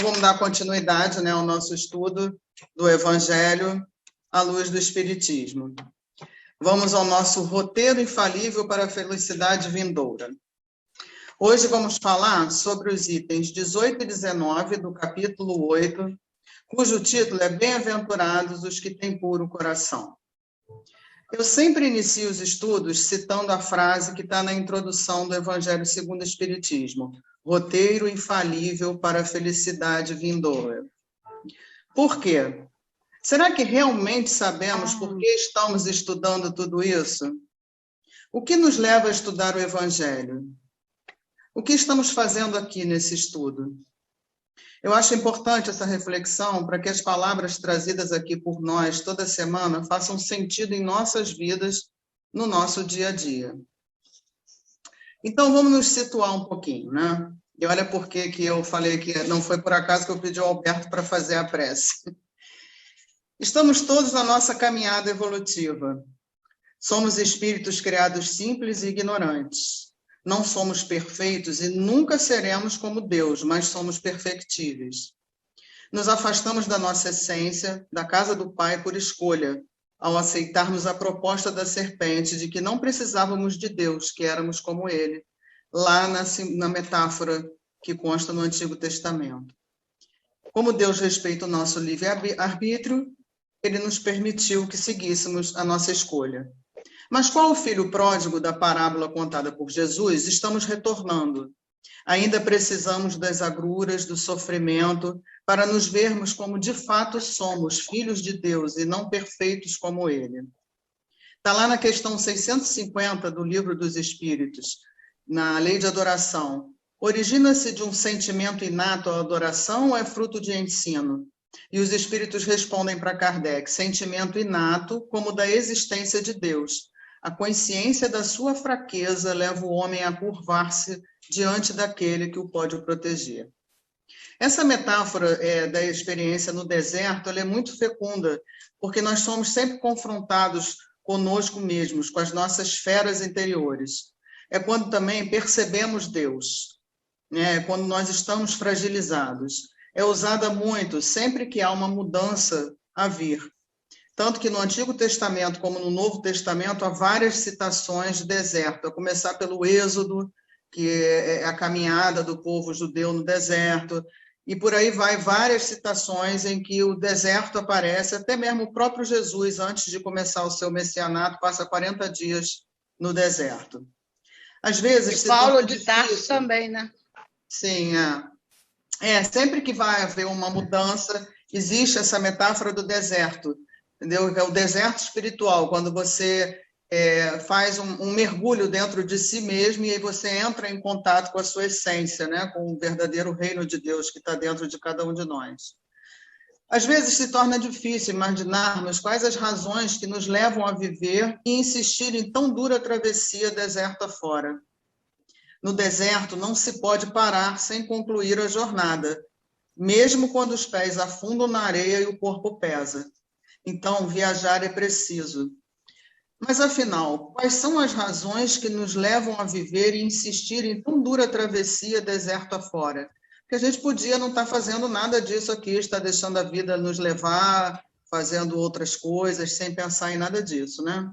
vamos dar continuidade, né, ao nosso estudo do Evangelho à luz do Espiritismo. Vamos ao nosso roteiro infalível para a felicidade vindoura. Hoje vamos falar sobre os itens 18 e 19 do capítulo 8, cujo título é Bem-aventurados os que têm puro coração. Eu sempre inicio os estudos citando a frase que está na introdução do Evangelho segundo o Espiritismo, roteiro infalível para a felicidade vindoura. Por quê? Será que realmente sabemos por que estamos estudando tudo isso? O que nos leva a estudar o Evangelho? O que estamos fazendo aqui nesse estudo? Eu acho importante essa reflexão para que as palavras trazidas aqui por nós toda semana façam sentido em nossas vidas, no nosso dia a dia. Então, vamos nos situar um pouquinho, né? E olha por que eu falei que não foi por acaso que eu pedi ao Alberto para fazer a prece. Estamos todos na nossa caminhada evolutiva. Somos espíritos criados simples e ignorantes. Não somos perfeitos e nunca seremos como Deus, mas somos perfectíveis. Nos afastamos da nossa essência, da casa do Pai por escolha, ao aceitarmos a proposta da serpente de que não precisávamos de Deus, que éramos como Ele, lá na metáfora que consta no Antigo Testamento. Como Deus respeita o nosso livre-arbítrio, Ele nos permitiu que seguíssemos a nossa escolha. Mas qual o filho pródigo da parábola contada por Jesus, estamos retornando. Ainda precisamos das agruras, do sofrimento, para nos vermos como de fato somos, filhos de Deus, e não perfeitos como Ele. Está lá na questão 650 do Livro dos Espíritos, na Lei de Adoração. Origina-se de um sentimento inato à adoração ou é fruto de ensino? E os Espíritos respondem para Kardec, sentimento inato como da existência de Deus. A consciência da sua fraqueza leva o homem a curvar-se diante daquele que o pode proteger. Essa metáfora da experiência no deserto, ela é muito fecunda, porque nós somos sempre confrontados conosco mesmos, com as nossas esferas interiores. É quando também percebemos Deus, né? É quando nós estamos fragilizados. É usada muito sempre que há uma mudança a vir. Tanto que no Antigo Testamento como no Novo Testamento há várias citações de deserto, a começar pelo Êxodo, que é a caminhada do povo judeu no deserto, e por aí vai várias citações em que o deserto aparece, até mesmo o próprio Jesus, antes de começar o seu messianato, passa 40 dias no deserto. Às vezes... E Paulo de Tarso também, né? Sim, sempre que vai haver uma mudança, existe essa metáfora do deserto, entendeu? É o deserto espiritual, quando você faz um mergulho dentro de si mesmo e aí você entra em contato com a sua essência, né? Com o verdadeiro reino de Deus que está dentro de cada um de nós. Às vezes se torna difícil imaginarmos quais as razões que nos levam a viver e insistir em tão dura travessia deserto afora. No deserto não se pode parar sem concluir a jornada, mesmo quando os pés afundam na areia e o corpo pesa. Então, viajar é preciso. Mas, afinal, quais são as razões que nos levam a viver e insistir em tão dura travessia deserto afora? Porque a gente podia não estar fazendo nada disso aqui, estar deixando a vida nos levar, fazendo outras coisas, sem pensar em nada disso, né?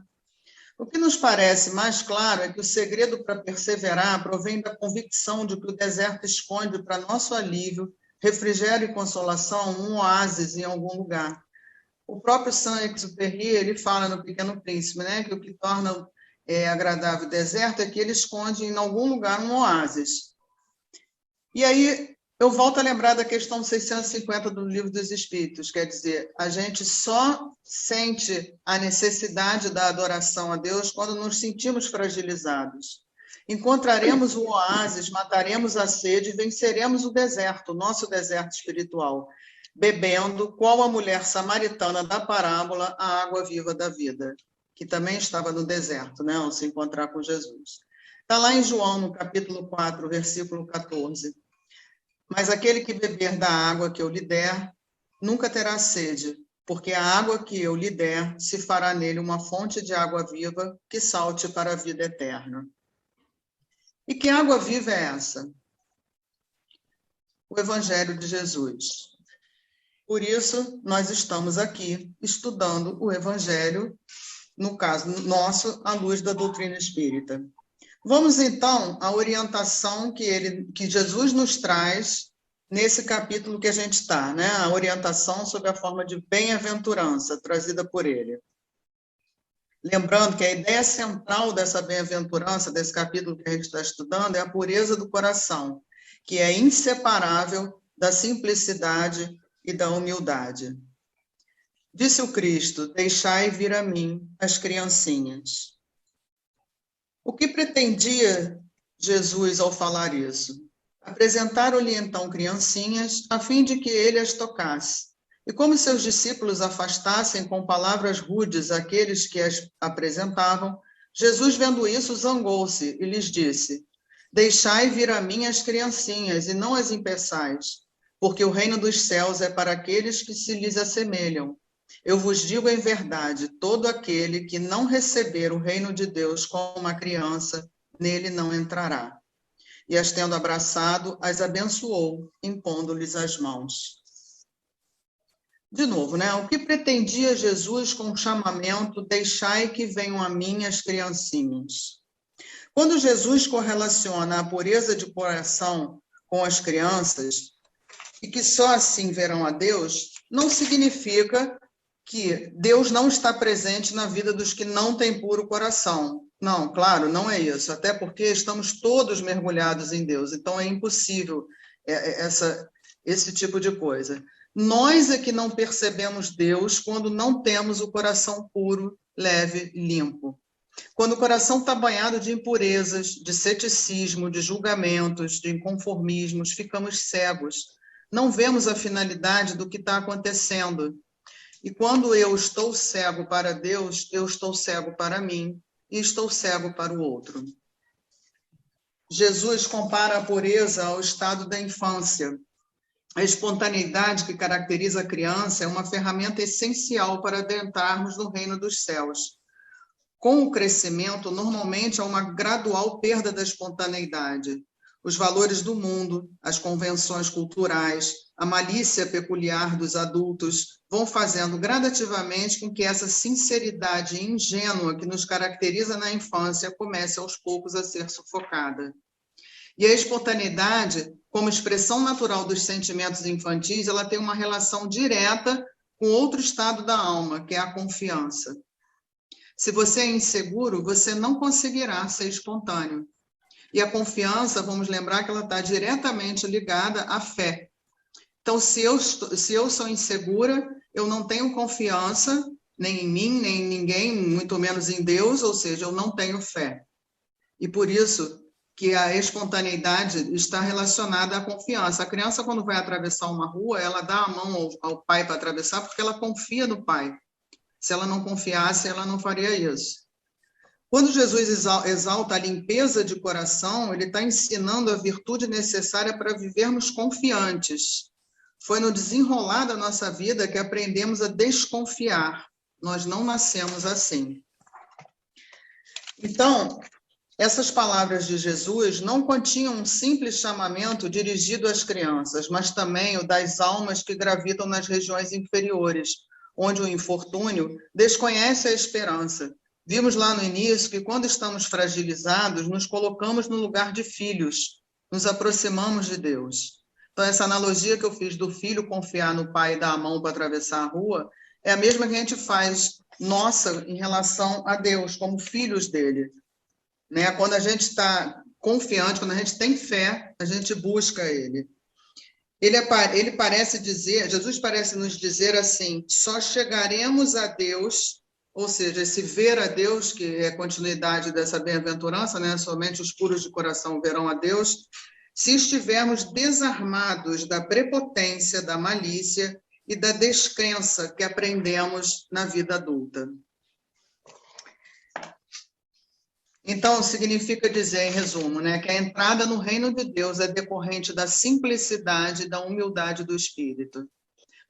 O que nos parece mais claro é que o segredo para perseverar provém da convicção de que o deserto esconde para nosso alívio, refrigério e consolação um oásis em algum lugar. O próprio Saint-Exupéry, ele fala no Pequeno Príncipe, né, que o que torna agradável o deserto é que ele esconde em algum lugar um oásis. E aí eu volto a lembrar da questão 650 do Livro dos Espíritos, quer dizer, a gente só sente a necessidade da adoração a Deus quando nos sentimos fragilizados. Encontraremos o oásis, mataremos a sede e venceremos o deserto, o nosso deserto espiritual, bebendo, qual a mulher samaritana da parábola, a água viva da vida, que também estava no deserto, né, ao se encontrar com Jesus. Está lá em João, no capítulo 4, versículo 14. Mas aquele que beber da água que eu lhe der, nunca terá sede, porque a água que eu lhe der se fará nele uma fonte de água viva que salte para a vida eterna. E que água viva é essa? o Evangelho de Jesus. Por isso, nós estamos aqui estudando o Evangelho, no caso nosso, à luz da doutrina espírita. Vamos, então, à orientação que Jesus nos traz nesse capítulo que a gente está, né? A orientação sobre a forma de bem-aventurança trazida por ele. Lembrando que a ideia central dessa bem-aventurança, desse capítulo que a gente está estudando, é a pureza do coração, que é inseparável da simplicidade e da humildade. Disse o Cristo: deixai vir a mim as criancinhas. O que pretendia Jesus ao falar isso? Apresentaram-lhe então criancinhas, a fim de que ele as tocasse. E como seus discípulos afastassem com palavras rudes aqueles que as apresentavam, Jesus, vendo isso, zangou-se e lhes disse: deixai vir a mim as criancinhas, e não as impeçais, porque o reino dos céus é para aqueles que se lhes assemelham. Eu vos digo em verdade, todo aquele que não receber o reino de Deus como uma criança, nele não entrará. E as tendo abraçado, as abençoou, impondo-lhes as mãos. De novo, né? O que pretendia Jesus com o chamamento, deixai que venham a mim as criancinhas? Quando Jesus correlaciona a pureza de coração com as crianças, e que só assim verão a Deus, não significa que Deus não está presente na vida dos que não têm puro coração. Não, claro, não é isso. Até porque estamos todos mergulhados em Deus. Então é impossível esse tipo de coisa. Nós é que não percebemos Deus quando não temos o coração puro, leve, limpo. Quando o coração está banhado de impurezas, de ceticismo, de julgamentos, de inconformismos, ficamos cegos. Não vemos a finalidade do que está acontecendo. E quando eu estou cego para Deus, eu estou cego para mim e estou cego para o outro. Jesus compara a pureza ao estado da infância. A espontaneidade que caracteriza a criança é uma ferramenta essencial para adentrarmos no reino dos céus. Com o crescimento, normalmente há uma gradual perda da espontaneidade. Os valores do mundo, as convenções culturais, a malícia peculiar dos adultos vão fazendo gradativamente com que essa sinceridade ingênua que nos caracteriza na infância comece aos poucos a ser sufocada. E a espontaneidade, como expressão natural dos sentimentos infantis, ela tem uma relação direta com outro estado da alma, que é a confiança. Se você é inseguro, você não conseguirá ser espontâneo. E a confiança, vamos lembrar que ela está diretamente ligada à fé. Então, se eu sou insegura, eu não tenho confiança, nem em mim, nem em ninguém, muito menos em Deus, ou seja, eu não tenho fé. E por isso que a espontaneidade está relacionada à confiança. A criança, quando vai atravessar uma rua, ela dá a mão ao pai para atravessar porque ela confia no pai. Se ela não confiasse, ela não faria isso. Quando Jesus exalta a limpeza de coração, ele está ensinando a virtude necessária para vivermos confiantes. Foi no desenrolar da nossa vida que aprendemos a desconfiar. Nós não nascemos assim. Então, essas palavras de Jesus não continham um simples chamamento dirigido às crianças, mas também o das almas que gravitam nas regiões inferiores, onde o infortúnio desconhece a esperança. Vimos lá no início que quando estamos fragilizados, nos colocamos no lugar de filhos, nos aproximamos de Deus. Então, essa analogia que eu fiz do filho confiar no pai e dar a mão para atravessar a rua, é a mesma que a gente faz nossa em relação a Deus, como filhos dele. Né? Quando a gente está confiante, quando a gente tem fé, a gente busca ele. Ele parece dizer, Jesus parece nos dizer assim, só chegaremos a Deus, ou seja, esse ver a Deus, que é a continuidade dessa bem-aventurança, né? Somente os puros de coração verão a Deus, se estivermos desarmados da prepotência, da malícia e da descrença que aprendemos na vida adulta. Então, significa dizer, em resumo, né, que a entrada no reino de Deus é decorrente da simplicidade e da humildade do espírito.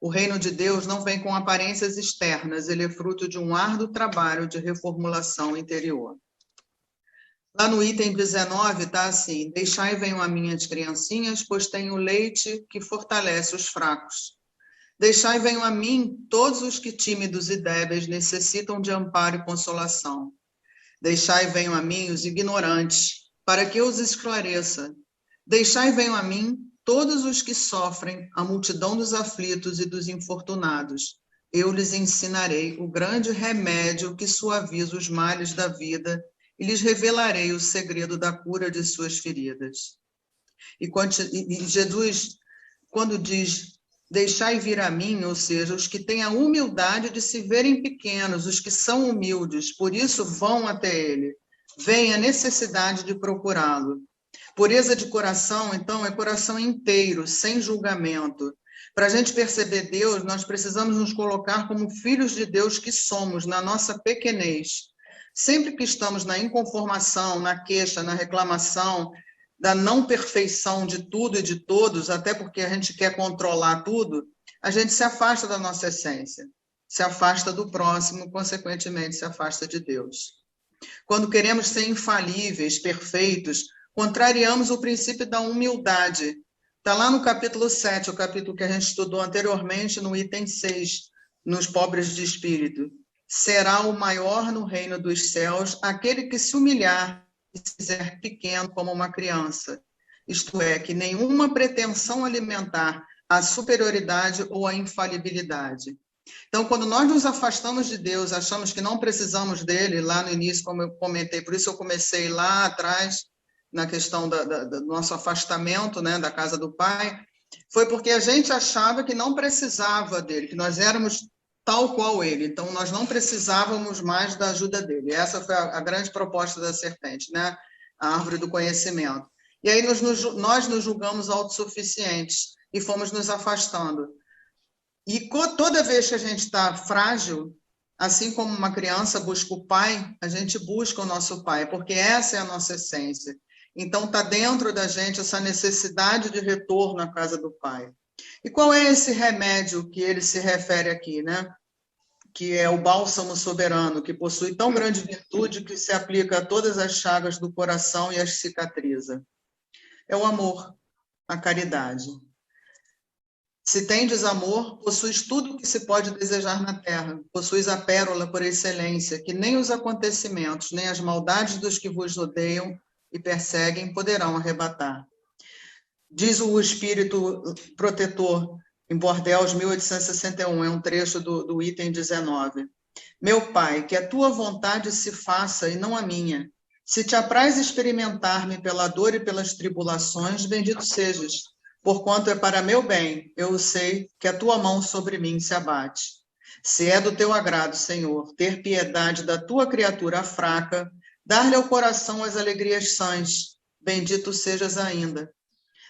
O reino de Deus não vem com aparências externas, ele é fruto de um árduo trabalho de reformulação interior. Lá no item 19 está assim: deixai venham a mim as criancinhas, pois tenho leite que fortalece os fracos. Deixai venham a mim todos os que tímidos e débeis necessitam de amparo e consolação. Deixai venham a mim os ignorantes, para que eu os esclareça. Deixai venham a mim todos os que sofrem, a multidão dos aflitos e dos infortunados. Eu lhes ensinarei o grande remédio que suaviza os males da vida e lhes revelarei o segredo da cura de suas feridas. E Jesus, quando diz, deixai vir a mim, ou seja, os que têm a humildade de se verem pequenos, os que são humildes, por isso vão até ele, vem a necessidade de procurá-lo. Pureza de coração, então, é coração inteiro, sem julgamento. Para a gente perceber Deus, nós precisamos nos colocar como filhos de Deus que somos, na nossa pequenez. Sempre que estamos na inconformação, na queixa, na reclamação, da não perfeição de tudo e de todos, até porque a gente quer controlar tudo, a gente se afasta da nossa essência, se afasta do próximo, consequentemente se afasta de Deus. Quando queremos ser infalíveis, perfeitos, contrariamos o princípio da humildade. Está lá no capítulo 7, o capítulo que a gente estudou anteriormente, no item 6, nos pobres de espírito. Será o maior no reino dos céus aquele que se humilhar e se fizer pequeno como uma criança. Isto é, que nenhuma pretensão alimentar a superioridade ou a infalibilidade. Então, quando nós nos afastamos de Deus, achamos que não precisamos dele, lá no início, como eu comentei, por isso eu comecei lá atrás, na questão do nosso afastamento, né, da casa do Pai, foi porque a gente achava que não precisava dele, que nós éramos tal qual ele, então nós não precisávamos mais da ajuda dele. Essa foi a grande proposta da serpente, né? A árvore do conhecimento. E aí nós nos julgamos autossuficientes e fomos nos afastando. E toda vez que a gente está frágil, assim como uma criança busca o pai, a gente busca o nosso pai, porque essa é a nossa essência. Então está dentro da gente essa necessidade de retorno à casa do pai. E qual é esse remédio que ele se refere aqui, né? Que é o bálsamo soberano, que possui tão grande virtude que se aplica a todas as chagas do coração e as cicatriza. É o amor, a caridade. Se tendes amor, possuis tudo o que se pode desejar na terra, possuis a pérola por excelência, que nem os acontecimentos, nem as maldades dos que vos odeiam e perseguem poderão arrebatar. Diz o Espírito Protetor, em Bordeaux, 1861, é um trecho do item 19. Meu Pai, que a tua vontade se faça e não a minha. Se te apraz experimentar-me pela dor e pelas tribulações, bendito sejas, porquanto é para meu bem, eu sei que a tua mão sobre mim se abate. Se é do teu agrado, Senhor, ter piedade da tua criatura fraca, dar-lhe ao coração as alegrias sãs, bendito sejas ainda.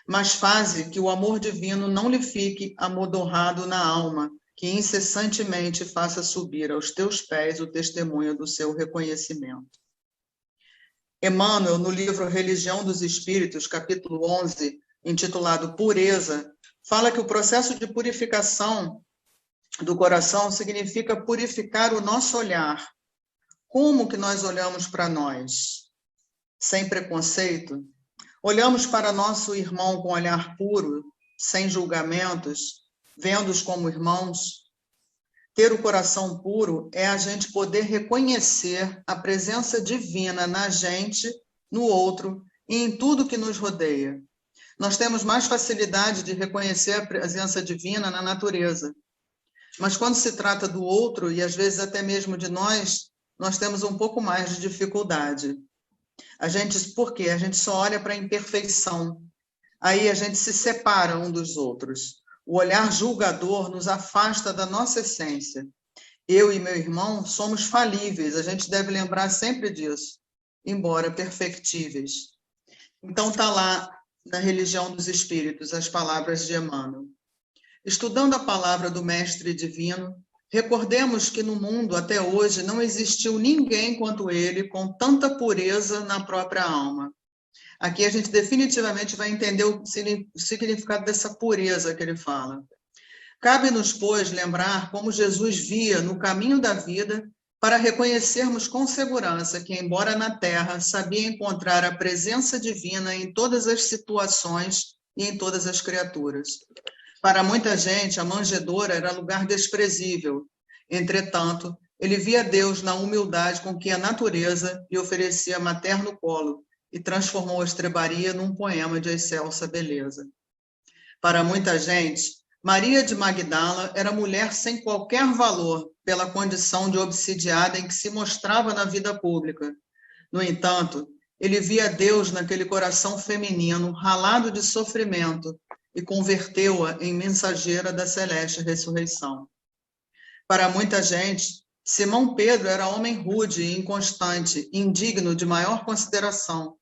Mas faze que o amor divino não lhe fique amodorrado na alma, que incessantemente faça subir aos teus pés o testemunho do seu reconhecimento. Emmanuel, no livro Religião dos Espíritos, capítulo 11, intitulado Pureza, fala que o processo de purificação do coração significa purificar o nosso olhar. Como que nós olhamos para nós? Sem preconceito? Olhamos para nosso irmão com olhar puro, sem julgamentos, vendo-os como irmãos? Ter o coração puro é a gente poder reconhecer a presença divina na gente, no outro e em tudo que nos rodeia. Nós temos mais facilidade de reconhecer a presença divina na natureza. Mas quando se trata do outro, e às vezes até mesmo de nós temos um pouco mais de dificuldade. Por quê? A gente só olha para a imperfeição. Aí a gente se separa um dos outros. O olhar julgador nos afasta da nossa essência. Eu e meu irmão somos falíveis, a gente deve lembrar sempre disso, embora perfectíveis. Então está lá na Religião dos Espíritos as palavras de Emmanuel. Estudando a palavra do Mestre Divino, recordemos que no mundo, até hoje, não existiu ninguém quanto ele com tanta pureza na própria alma. Aqui a gente definitivamente vai entender o significado dessa pureza que ele fala. Cabe-nos, pois, lembrar como Jesus via no caminho da vida para reconhecermos com segurança que, embora na Terra, sabia encontrar a presença divina em todas as situações e em todas as criaturas. Para muita gente, a manjedoura era lugar desprezível. Entretanto, ele via Deus na humildade com que a natureza lhe oferecia materno colo e transformou a estrebaria num poema de excelsa beleza. Para muita gente, Maria de Magdala era mulher sem qualquer valor pela condição de obsidiada em que se mostrava na vida pública. No entanto, ele via Deus naquele coração feminino ralado de sofrimento e converteu-a em mensageira da celeste ressurreição. Para muita gente, Simão Pedro era homem rude e inconstante, indigno de maior consideração.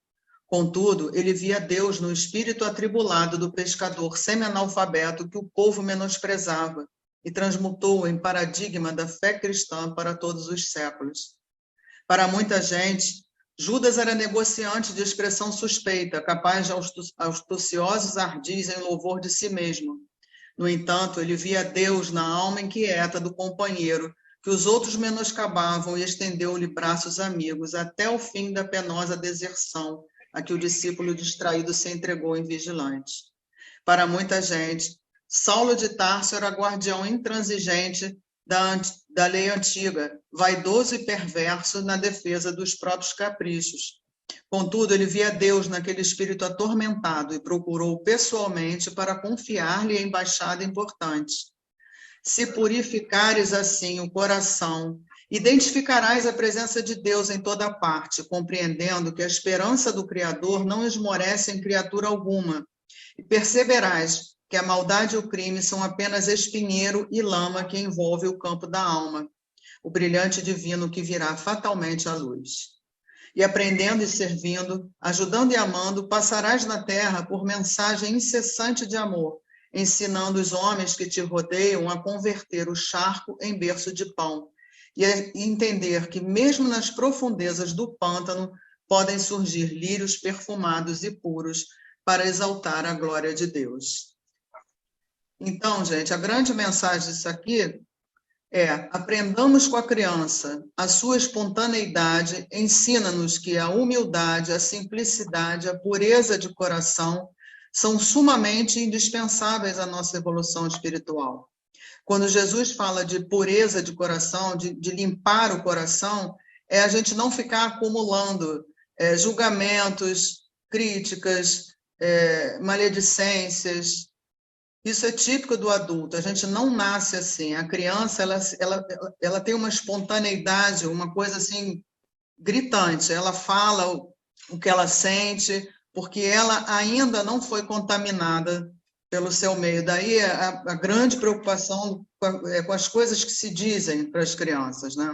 Contudo, ele via Deus no espírito atribulado do pescador semi-analfabeto que o povo menosprezava e transmutou em paradigma da fé cristã para todos os séculos. Para muita gente, Judas era negociante de expressão suspeita, capaz de astuciosos ardis em louvor de si mesmo. No entanto, ele via Deus na alma inquieta do companheiro, que os outros menoscabavam, e estendeu-lhe braços amigos até o fim da penosa deserção a que o discípulo distraído se entregou em vigilante. Para muita gente, Saulo de Tarso era guardião intransigente da lei antiga, vaidoso e perverso na defesa dos próprios caprichos. Contudo, ele via Deus naquele espírito atormentado e procurou pessoalmente para confiar-lhe a embaixada importante. Se purificares assim o coração, identificarás a presença de Deus em toda parte, compreendendo que a esperança do Criador não esmorece em criatura alguma, e perceberás que a maldade e o crime são apenas espinheiro e lama que envolve o campo da alma, o brilhante divino que virá fatalmente à luz. E aprendendo e servindo, ajudando e amando, passarás na terra por mensagem incessante de amor, ensinando os homens que te rodeiam a converter o charco em berço de pão, e a entender que mesmo nas profundezas do pântano podem surgir lírios perfumados e puros para exaltar a glória de Deus. Então, gente, a grande mensagem disso aqui é: aprendamos com a criança. A sua espontaneidade ensina-nos que a humildade, a simplicidade, a pureza de coração são sumamente indispensáveis à nossa evolução espiritual. Quando Jesus fala de pureza de coração, de limpar o coração, é a gente não ficar acumulando julgamentos, críticas, maledicências. Isso é típico do adulto, a gente não nasce assim. A criança, ela tem uma espontaneidade, uma coisa assim, gritante. Ela fala o que ela sente, porque ela ainda não foi contaminada pelo seu meio. Daí a grande preocupação com as coisas que se dizem para as crianças, né?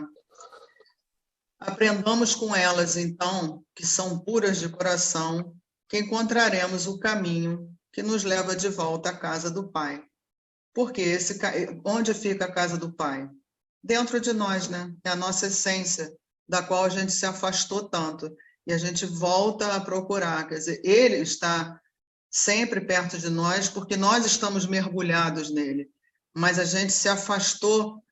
Aprendamos com elas, então, que são puras de coração, que encontraremos o caminho que nos leva de volta à casa do Pai. Porque onde fica a casa do Pai? Dentro de nós, né? É a nossa essência, da qual a gente se afastou tanto. E a gente volta a procurar. Quer dizer, Ele está sempre perto de nós porque nós estamos mergulhados nele. Mas a gente se afastou,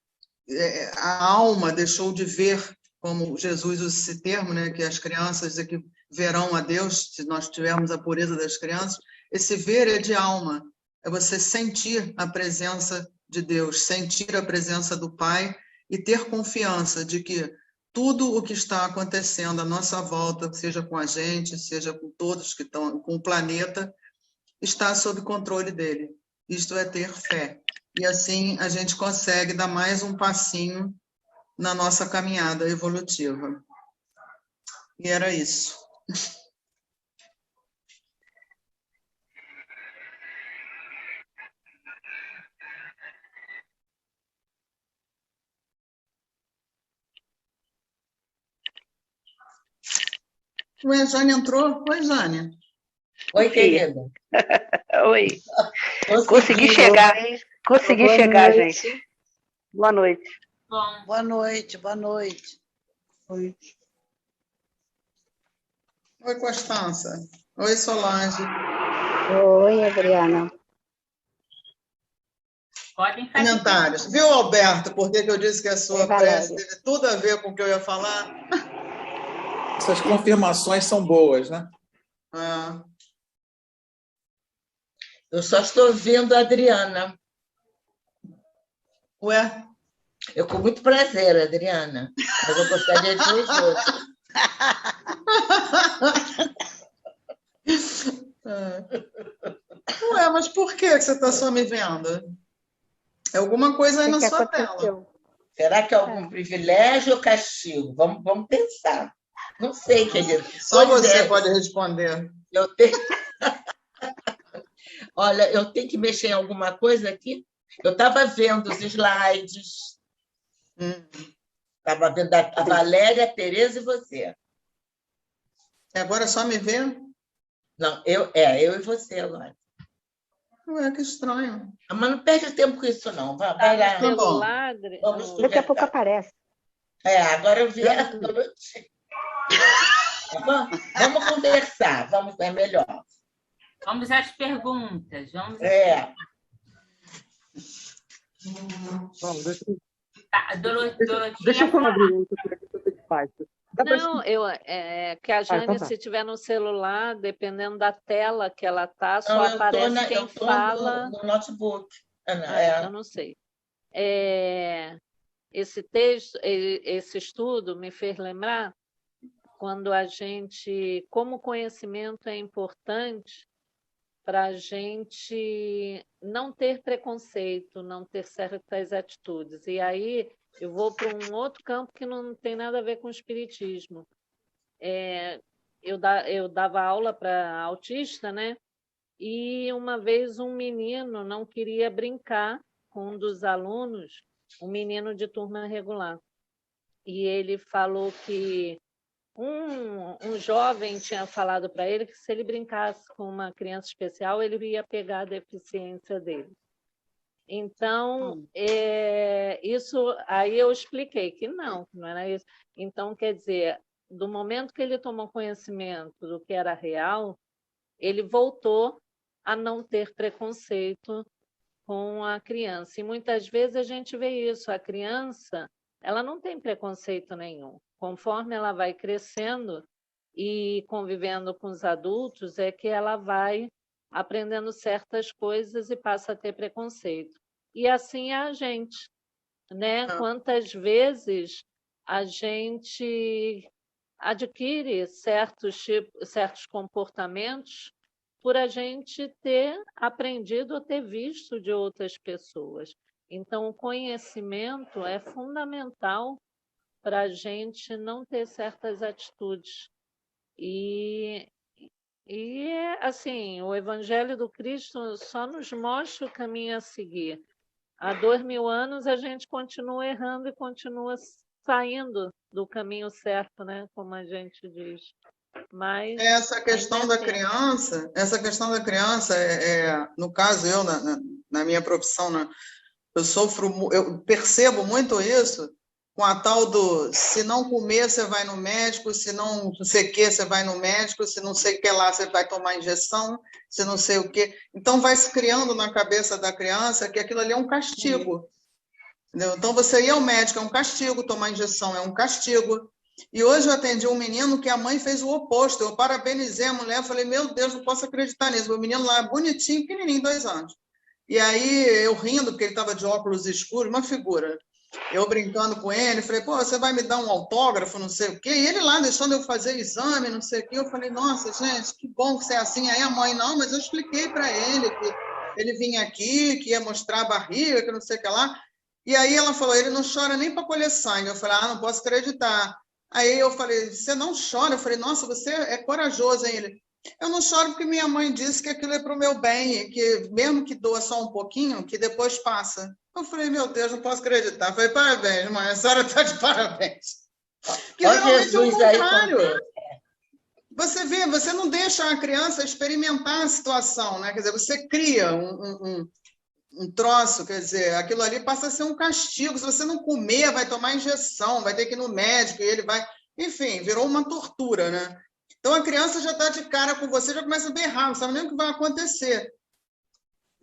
a alma deixou de ver, como Jesus usa esse termo, né? Que as crianças aqui verão a Deus, se nós tivermos a pureza das crianças. Esse ver é de alma, é você sentir a presença de Deus, sentir a presença do Pai e ter confiança de que tudo o que está acontecendo à nossa volta, seja com a gente, seja com todos que estão, com o planeta, está sob controle dele. Isto é ter fé. E assim a gente consegue dar mais um passinho na nossa caminhada evolutiva. E era isso. Ué, a Jane entrou? Oi, Jane. Oi, querida. Oi. Consegui chegar, noite. gente. Boa noite. Bom. Boa noite, boa noite. Oi. Oi, Constança. Oi, Solange. Oi, Adriana. Podem fazer. Comentários. Viu, Alberto, por que eu disse que a sua prece teve tudo a ver com o que eu ia falar? Essas confirmações são boas, né? Eu só estou vendo a Adriana. Ué? Eu com muito prazer, Adriana. Mas eu gostaria de ver os outros. Ué, mas por que você está só me vendo? É alguma coisa aí na sua tela. Será que é algum privilégio ou castigo? Vamos pensar. Não sei, querido. Só você pode responder. Olha, eu tenho que mexer em alguma coisa aqui. Eu estava vendo os slides. Estava vendo a Valéria, a Tereza e você. Agora só me ver? Não, eu e você agora. Ué, que estranho. Mas não perde tempo com isso, não. Vai lá. Celular, Daqui a pouco aparece. Agora eu vi. Vamos conversar. É melhor. Vamos às perguntas. Vamos Deixa eu falar. Não, que a Jane, se tiver no celular, dependendo da tela que ela tá, só aparece quem fala. No notebook. Eu não sei. Esse texto, esse estudo me fez lembrar quando a gente, como conhecimento é importante para a gente não ter preconceito, não ter certas atitudes. E aí eu vou para um outro campo que não tem nada a ver com o espiritismo. Eu dava aula para autista, né? E uma vez um menino não queria brincar com um dos alunos, um menino de turma regular. E ele falou que um jovem tinha falado para ele que se ele brincasse com uma criança especial, ele ia pegar a deficiência dele. Então, isso aí eu expliquei que não era isso. Então, quer dizer, do momento que ele tomou conhecimento do que era real, ele voltou a não ter preconceito com a criança. E muitas vezes a gente vê isso, a criança, ela não tem preconceito nenhum. Conforme ela vai crescendo e convivendo com os adultos, é que ela vai aprendendo certas coisas e passa a ter preconceito. E assim é a gente, né? Quantas vezes a gente adquire certos comportamentos por a gente ter aprendido ou ter visto de outras pessoas. Então, o conhecimento é fundamental para a gente não ter certas atitudes. E, assim, o Evangelho do Cristo só nos mostra o caminho a seguir. Há 2000 anos a gente continua errando e continua saindo do caminho certo, né? Como a gente diz. Mas essa questão da criança, no caso eu na minha profissão, né, eu percebo muito isso com a tal do se não comer você vai no médico, se não sei o que você vai no médico, se não sei o que lá você vai tomar injeção, se não sei o que. Então vai se criando na cabeça da criança que aquilo ali é um castigo. Entendeu? Então você ir ao médico é um castigo, tomar injeção é um castigo. E hoje eu atendi um menino que a mãe fez o oposto. Eu parabenizei a mulher, falei, meu Deus, não posso acreditar nisso. O menino lá, bonitinho, pequenininho, 2 anos. E aí, eu rindo, porque ele estava de óculos escuros, uma figura. Eu brincando com ele, falei, pô, você vai me dar um autógrafo, não sei o quê. E ele lá, deixando eu fazer exame, não sei o quê. Eu falei, nossa, gente, que bom que você é assim. Aí a mãe, não, mas eu expliquei para ele que ele vinha aqui, que ia mostrar a barriga, que não sei o que lá. E aí ela falou, ele não chora nem para colher sangue. Eu falei, não posso acreditar. Aí eu falei, você não chora? Eu falei, nossa, você é corajoso, hein? Ele, eu não choro porque minha mãe disse que aquilo é para o meu bem, que mesmo que doa só um pouquinho, que depois passa. Eu falei, meu Deus, não posso acreditar. Eu falei, parabéns, mãe, a senhora está de parabéns. Que realmente é o contrário. Você vê, você não deixa a criança experimentar a situação, né? Quer dizer, você cria um troço, quer dizer, aquilo ali passa a ser um castigo. Se você não comer, vai tomar injeção, vai ter que ir no médico, e ele vai... Enfim, virou uma tortura, né? Então, a criança já está de cara com você, já começa a berrar, não sabe nem o que vai acontecer.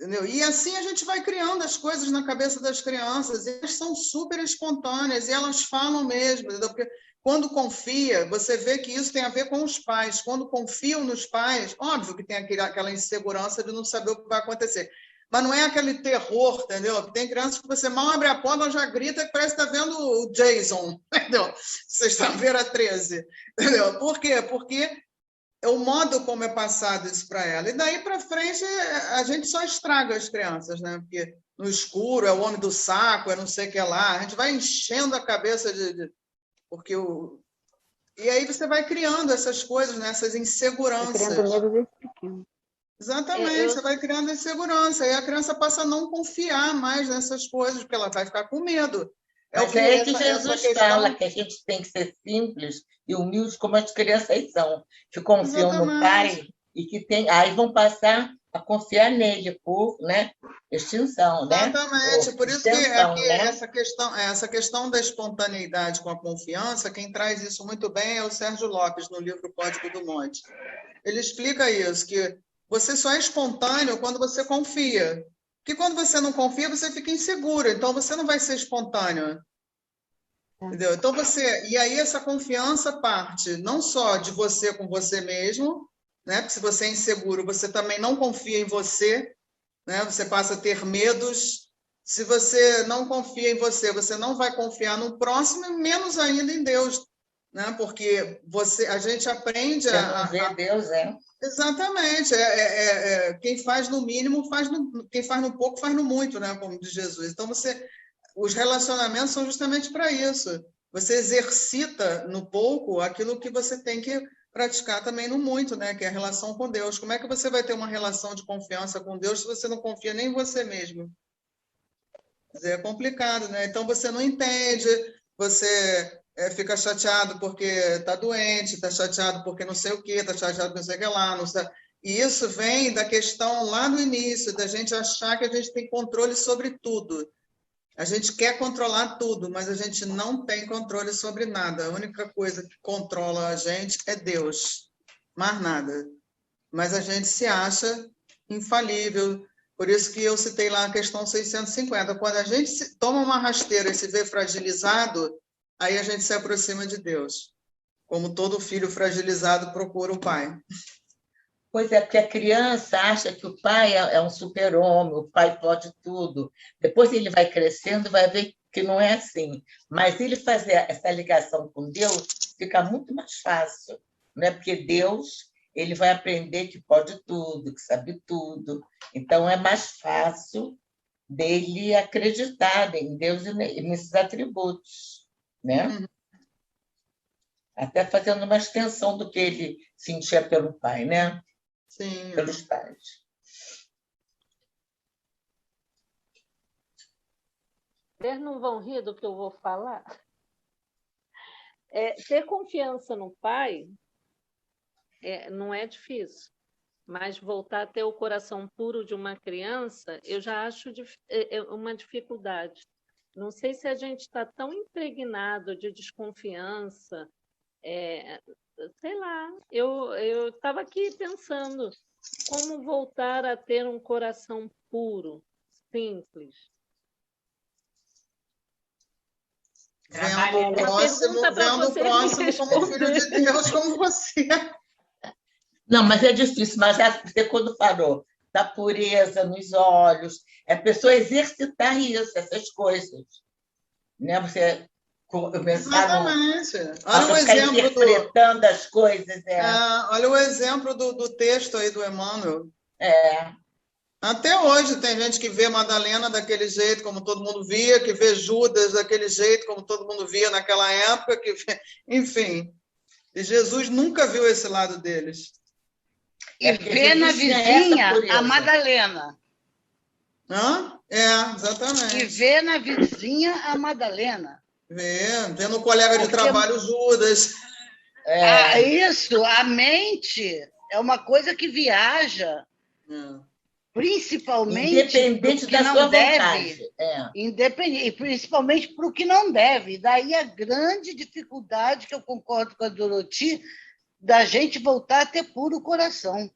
Entendeu? E assim a gente vai criando as coisas na cabeça das crianças, e elas são super espontâneas, e elas falam mesmo, entendeu? Porque quando confia, você vê que isso tem a ver com os pais. Quando confiam nos pais, óbvio que tem aquela insegurança de não saber o que vai acontecer. Mas não é aquele terror, entendeu? Tem crianças que você mal abre a porta, ela já grita que parece que está vendo o Jason, entendeu? Sexta-feira 13, entendeu? Por quê? Porque é o modo como é passado isso para ela. E daí para frente, a gente só estraga as crianças, né? Porque no escuro é o homem do saco, é não sei o que lá. A gente vai enchendo a cabeça porque e aí você vai criando essas coisas, né? Essas inseguranças. Criando medo desde pequeno. Exatamente, você vai criando insegurança. E a criança passa a não confiar mais nessas coisas, porque ela vai ficar com medo. Mas é aí que Jesus fala que a gente tem que ser simples e humilde como as crianças são, que confiam no Pai e que aí vão passar a confiar nele por, né, extinção, né? Exatamente, por isso que né? essa questão da espontaneidade com a confiança, quem traz isso muito bem é o Sérgio Lopes, no livro Código do Monte. Ele explica isso, que você só é espontâneo quando você confia. Porque quando você não confia, você fica inseguro, então você não vai ser espontâneo. Entendeu? Então e aí essa confiança parte não só de você com você mesmo, né? Porque se você é inseguro, você também não confia em você, né? Você passa a ter medos. Se você não confia em você, você não vai confiar no próximo, e menos ainda em Deus, né? Porque a gente aprende a ver Deus, Exatamente. Quem faz no mínimo, quem faz no pouco, faz no muito, né? Como diz Jesus. Então, os relacionamentos são justamente para isso. Você exercita no pouco aquilo que você tem que praticar também no muito, né? Que é a relação com Deus. Como é que você vai ter uma relação de confiança com Deus se você não confia nem em você mesmo? Quer dizer, é complicado, né? Então, você não entende, você fica chateado porque está doente, está chateado porque não sei o quê, está chateado porque não sei o que lá. Não sei... E isso vem da questão lá no início, da gente achar que a gente tem controle sobre tudo. A gente quer controlar tudo, mas a gente não tem controle sobre nada. A única coisa que controla a gente é Deus, mais nada. Mas a gente se acha infalível. Por isso que eu citei lá a questão 650. Quando a gente toma uma rasteira e se vê fragilizado, aí a gente se aproxima de Deus. Como todo filho fragilizado procura o pai. Pois é, porque a criança acha que o pai é um super-homem, o pai pode tudo. Depois ele vai crescendo, vai ver que não é assim. Mas ele fazer essa ligação com Deus fica muito mais fácil, né? Porque Deus, ele vai aprender que pode tudo, que sabe tudo. Então, é mais fácil dele acreditar em Deus e nesses atributos, né? Até fazendo uma extensão do que ele sentia pelo pai, né? Sim. Pelos pais. Vocês não vão rir do que eu vou falar? Ter confiança no pai não é difícil, mas voltar a ter o coração puro de uma criança, eu já acho uma dificuldade. Não sei se a gente está tão impregnado de desconfiança, sei lá, eu estava aqui pensando como voltar a ter um coração puro, simples. Vendo o próximo como filho de Deus, como você. Não, mas é difícil. Mas você, quando falou da pureza nos olhos, é a pessoa exercitar isso, essas coisas. Né? Você exatamente. Olha o exemplo interpretando as coisas. Olha o exemplo do texto aí do Emmanuel. Até hoje tem gente que vê Madalena daquele jeito, como todo mundo via, que vê Judas daquele jeito, como todo mundo via naquela época, enfim. E Jesus nunca viu esse lado deles. E vê na vizinha a Madalena. Exatamente. E vê na vizinha a Madalena. Vê no colega de trabalho Judas. Isso, a mente é uma coisa que viaja. Principalmente independente da sua vontade. Independente, e principalmente para o que não deve. Daí a grande dificuldade, que eu concordo com a Dorothy, da gente voltar a ter puro coração.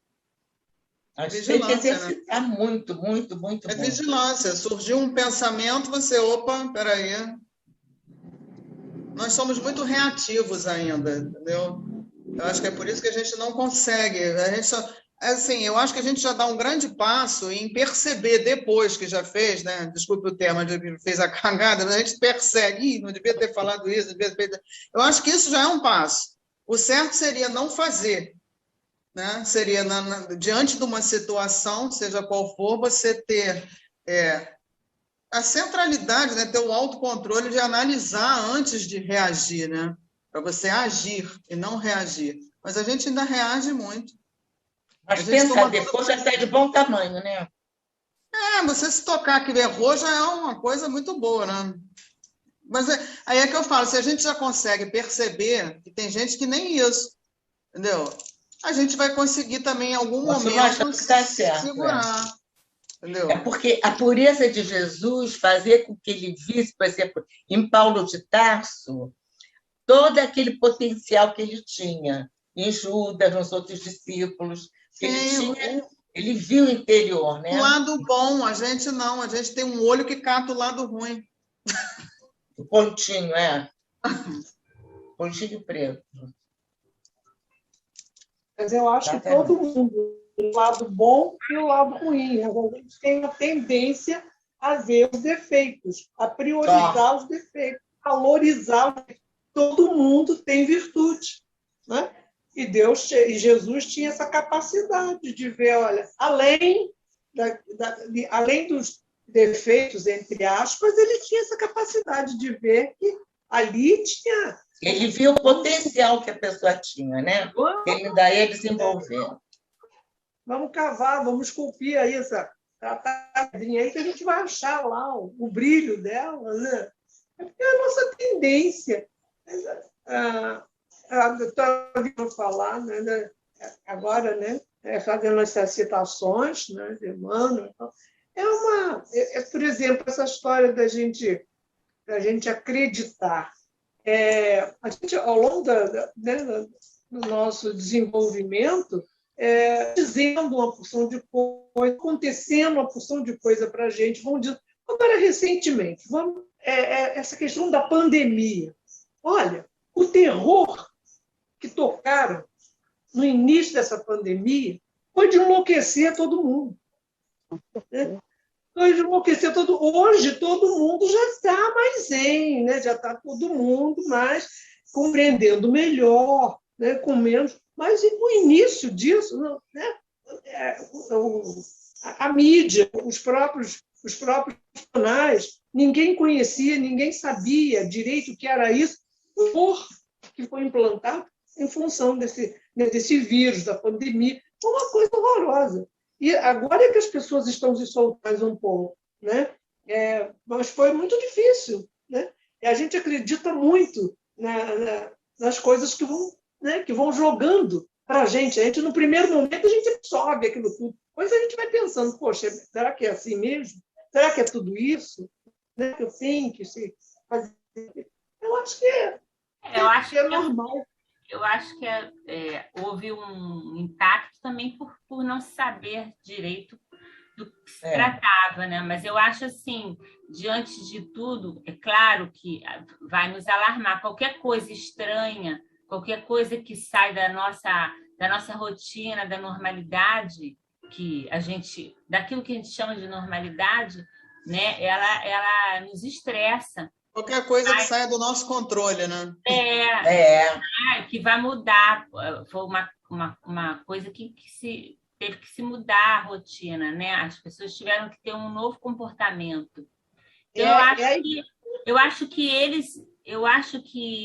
A gente tem que exercitar muito, muito, muito. É vigilância. Surgiu um pensamento, opa, peraí. Nós somos muito reativos ainda, entendeu? Eu acho que é por isso que a gente não consegue. Assim, eu acho que a gente já dá um grande passo em perceber depois que já fez, né? Desculpe o termo, fez a cagada, mas a gente percebe, não devia ter falado isso, Eu acho que isso já é um passo. O certo seria não fazer, né? Seria, diante de uma situação, seja qual for, você ter a centralidade, né? Ter o autocontrole de analisar antes de reagir, né? Para você agir e não reagir. Mas a gente ainda reage muito. Mas pensa, depois já está de bom tamanho, né? Você se tocar que errou já é uma coisa muito boa, né? Mas aí é que eu falo, se a gente já consegue perceber que tem gente que nem isso, entendeu? A gente vai conseguir também, em algum momento, segurar. Entendeu? É porque a pureza de Jesus fazia com que ele visse, por exemplo, em Paulo de Tarso, todo aquele potencial que ele tinha, em Judas, nos outros discípulos. Ele viu o interior, né? O lado bom, a gente não, a gente tem um olho que cata o lado ruim. O pontinho, pontinho preto. Mas eu acho que todo mundo, o lado bom e o lado ruim. A gente tem a tendência a ver os defeitos, a priorizar os defeitos, valorizar os defeitos. Todo mundo tem virtude, né? E Jesus tinha essa capacidade de ver, olha, além dos defeitos, entre aspas, ele tinha essa capacidade de ver que ali tinha... Ele viu o potencial que a pessoa tinha, né? Ele ainda ia desenvolver. Vamos cavar, vamos esculpir aí essa pedrinha aí que a gente vai achar lá o brilho dela, né? É a nossa tendência. Estou ouvindo falar, né, agora, né, fazendo essas citações, né, de Emmanuel. Por exemplo, essa história da gente acreditar. A gente, ao longo do nosso desenvolvimento, dizendo uma porção de coisa, acontecendo uma porção de coisa para a gente. Agora, recentemente, essa questão da pandemia. Olha, o terror que tocaram no início dessa pandemia foi de enlouquecer todo mundo. Foi de enlouquecer todo mundo. Hoje, todo mundo já está mais zen, né? Já está todo mundo mais compreendendo melhor, né? Com menos. Mas o início disso, né? A mídia, os próprios canais, ninguém conhecia, ninguém sabia direito o que era isso, o horror que foi implantado em função desse vírus, da pandemia. Foi uma coisa horrorosa. E agora é que as pessoas estão se soltando um pouco, né? Mas foi muito difícil, né? E a gente acredita muito nas coisas que vão jogando para a gente. No primeiro momento, a gente absorve aquilo tudo. Depois a gente vai pensando, poxa, será que é assim mesmo? Será que é tudo isso? Né? Que eu tenho que fazer? Eu acho que é normal. Eu acho que houve um impacto também por não saber direito do que se tratava, né? Mas eu acho assim, diante de tudo, é claro que vai nos alarmar. Qualquer coisa estranha, qualquer coisa que sai da nossa rotina, da normalidade, daquilo que a gente chama de normalidade, né? Ela nos estressa. Qualquer coisa que saia do nosso controle, né? Que vai mudar. Foi uma coisa que teve que se mudar a rotina, né? As pessoas tiveram que ter um novo comportamento. Eu acho que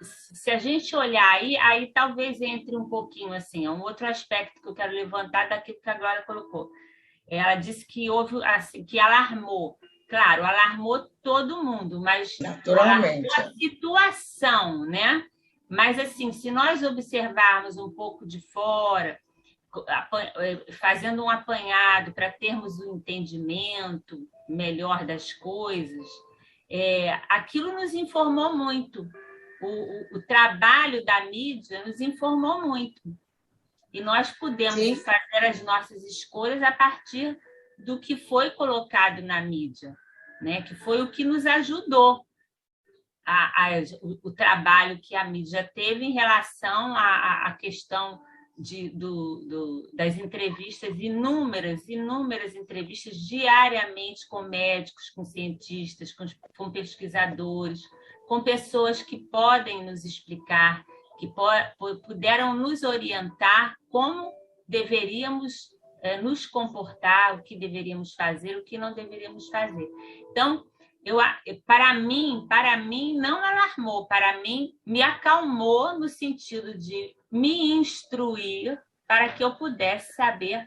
se a gente olhar aí talvez entre um pouquinho assim, é um outro aspecto que eu quero levantar daquilo que a Glória colocou. Ela disse que houve assim, que alarmou. Claro, alarmou todo mundo, mas alarmou a situação, né? Mas, assim, se nós observarmos um pouco de fora, fazendo um apanhado para termos um entendimento melhor das coisas, aquilo nos informou muito. O trabalho da mídia nos informou muito. E nós podemos Sim. fazer as nossas escolhas a partir do que foi colocado na mídia, né? Que foi o que nos ajudou o trabalho que a mídia teve em relação à questão das entrevistas, inúmeras entrevistas diariamente com médicos, com cientistas, com pesquisadores, com pessoas que podem nos explicar, que puderam nos orientar como deveríamos nos comportar, o que deveríamos fazer, o que não deveríamos fazer. Então, para mim, não alarmou, para mim, me acalmou no sentido de me instruir para que eu pudesse saber